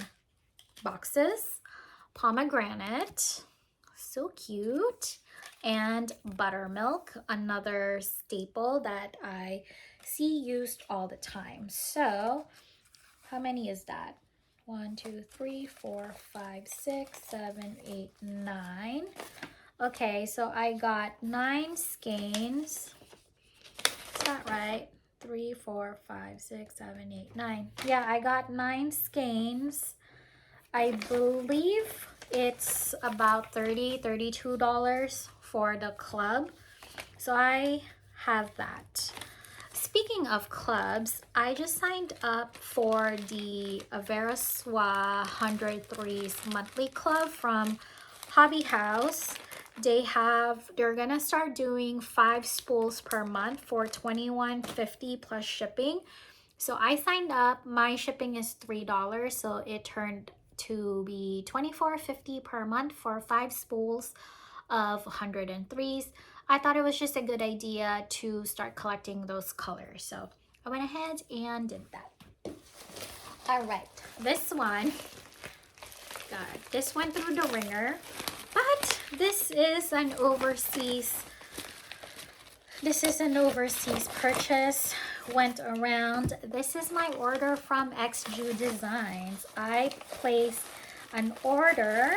boxes. Pomegranate, so cute. And buttermilk, another staple that I see used all the time. So how many is that? 1, 2, 3, 4, 5, 6, 7, 8, 9. Okay, so I got 9 skeins. Is that right? 3, 4, 5, 6, 7, 8, 9. Yeah, I got 9 skeins. I believe it's about $32 for the club. So I have that. Speaking of clubs, I just signed up for the Veriswa 103's monthly club from Hobby House. They're gonna start doing 5 spools per month for $21.50 plus shipping. So I signed up. My shipping is $3, so it turned to be $24.50 per month for 5 spools of 103s. I thought it was just a good idea to start collecting those colors, so I went ahead and did that. All right, this one went through the ringer, but this is an overseas purchase. Went around. This is my order from XJU Designs. I placed an order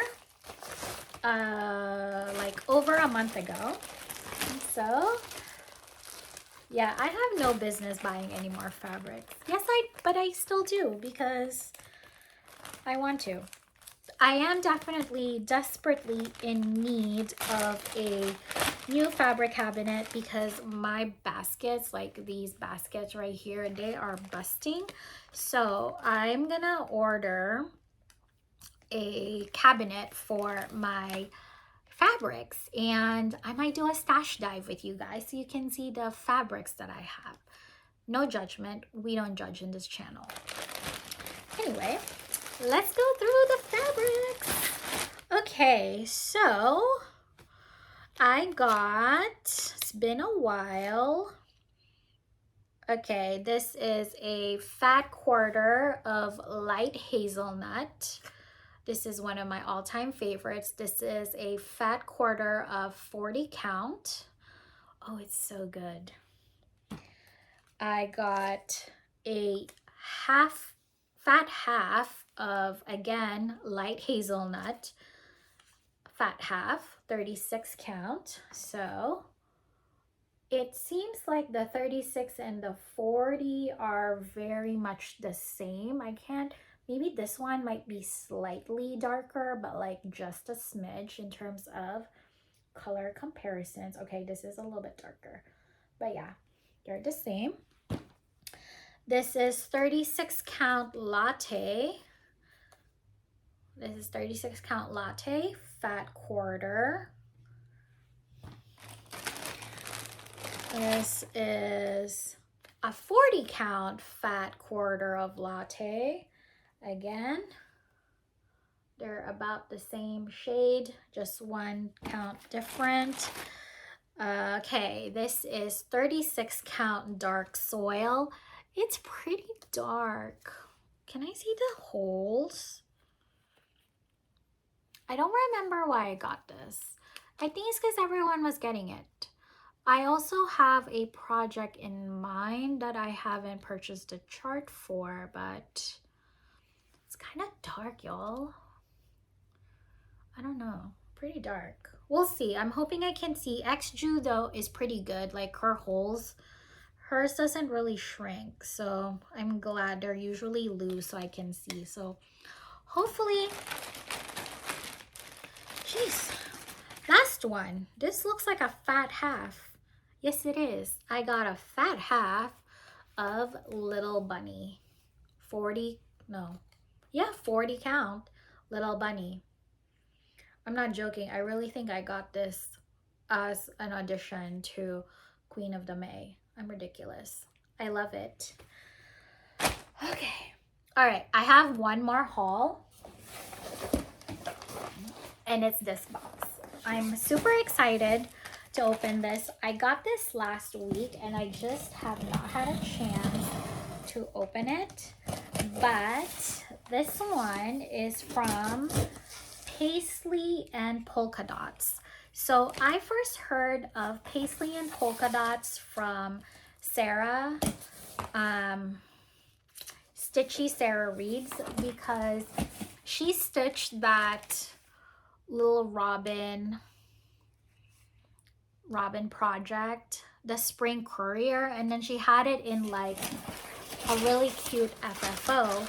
like over a month ago. So yeah, I have no business buying any more fabric. Yes, but I still do because I want to. I am definitely desperately in need of a new fabric cabinet because my baskets, like these baskets right here, they are busting. So I'm gonna order a cabinet for my fabrics, and I might do a stash dive with you guys so you can see the fabrics that I have. No judgment. We don't judge in this channel. Anyway, let's go through the fabrics. Okay, so I got, it's been a while. Okay, this is a fat quarter of light hazelnut. This is one of my all-time favorites. This is a fat quarter of 40 count. Oh, it's so good. I got a fat half of, again, light hazelnut. Fat half, 36 count. So it seems like the 36 and the 40 are very much the same. I can't, maybe this one might be slightly darker, but like just a smidge in terms of color comparisons. Okay, this is a little bit darker, but yeah, they're the same. This is 36 count latte. This is 36 count latte, fat quarter. This is a 40 count fat quarter of latte. Again, they're about the same shade, just 1 count different. Okay, this is 36 count dark soil. It's pretty dark. Can I see the holes? I don't remember why I got this. I think it's because everyone was getting it. I also have a project in mind that I haven't purchased a chart for, but it's kind of dark, y'all. I don't know, pretty dark. We'll see. I'm hoping I can see. XJU though is pretty good, like her holes. Hers doesn't really shrink, so I'm glad. They're usually loose so I can see. So hopefully, jeez. Last one. This looks like a fat half. Yes, it is. I got a fat half of Little Bunny. 40 count Little Bunny. I'm not joking. I really think I got this as an audition to Queen of the May. I'm ridiculous. I love it. Okay. All right. I have one more haul. And it's this box. I'm super excited to open this. I got this last week and I just have not had a chance to open it. But this one is from Paisley and Polka Dots. So I first heard of Paisley and Polka Dots from Sarah, Stitchy Sarah Reeds, because she stitched that little Robin project, the Spring Courier, and then she had it in like a really cute FFO.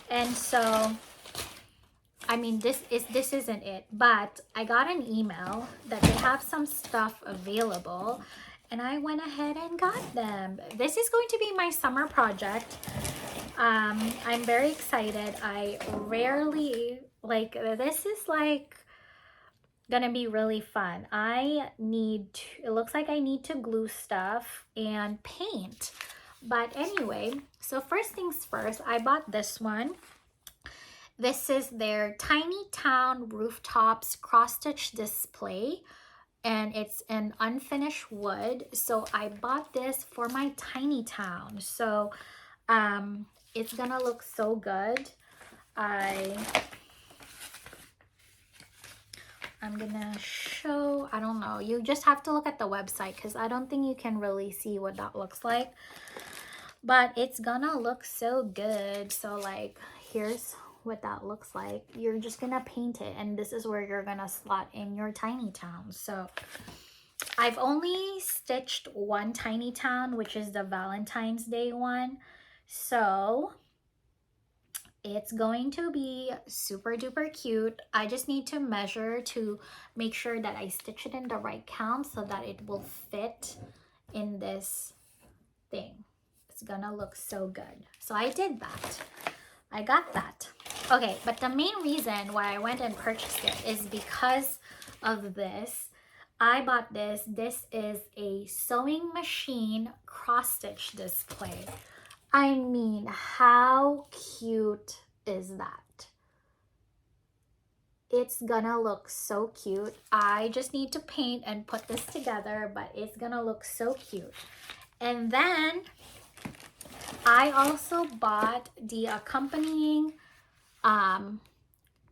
And so I mean, this isn't it, but I got an email that they have some stuff available and I went ahead and got them. This is going to be my summer project. I'm very excited. I rarely, like, this is like gonna be really fun. It looks like I need to glue stuff and paint. But anyway, so first things first, I bought this one. This is their Tiny Town Rooftops cross-stitch display, and it's an unfinished wood. So I bought this for my tiny town. So it's gonna look so good. I'm gonna show, I don't know, you just have to look at the website because I don't think you can really see what that looks like. But it's gonna look so good. So like, here's what that looks like. You're just gonna paint it and this is where you're gonna slot in your tiny town. So I've only stitched one tiny town, which is the Valentine's Day one. So it's going to be super duper cute. I just need to measure to make sure that I stitch it in the right count so that it will fit in this thing. It's gonna look so good. So I did that. I got that. Okay, but the main reason why I went and purchased it is because of this. I bought this. This is a sewing machine cross-stitch display. I mean, how cute is that? It's gonna look so cute. I just need to paint and put this together, but it's gonna look so cute. And then I also bought the accompanying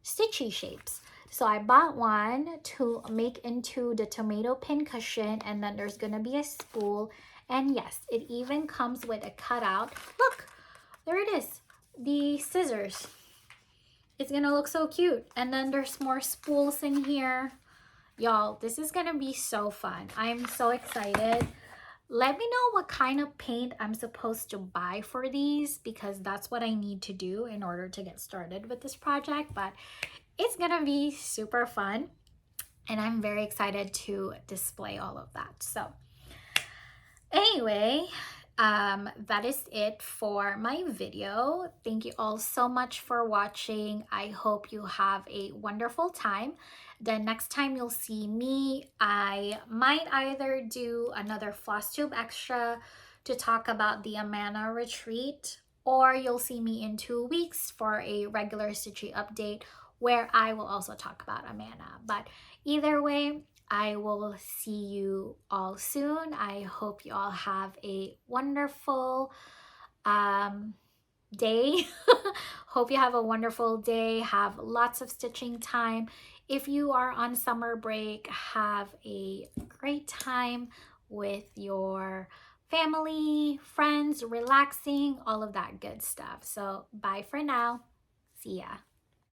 stitchy shapes. So I bought one to make into the tomato pin cushion, and then there's gonna be a spool. And yes, it even comes with a cutout. Look, there it is, the scissors. It's gonna look so cute. And then there's more spools in here. Y'all, this is gonna be so fun. I'm so excited. Let me know what kind of paint I'm supposed to buy for these, because that's what I need to do in order to get started with this project. But it's gonna be super fun and I'm very excited to display all of that. So anyway, that is it for my video. Thank you all so much for watching. I hope you have a wonderful time. The next time you'll see me, I might either do another Flosstube extra to talk about the Amana retreat, or you'll see me in 2 weeks for a regular Stitchy update where I will also talk about Amana. But either way, I will see you all soon. I hope you all have a wonderful day. Hope you have a wonderful day. Have lots of stitching time. If you are on summer break, have a great time with your family, friends, relaxing, all of that good stuff. So bye for now. See ya.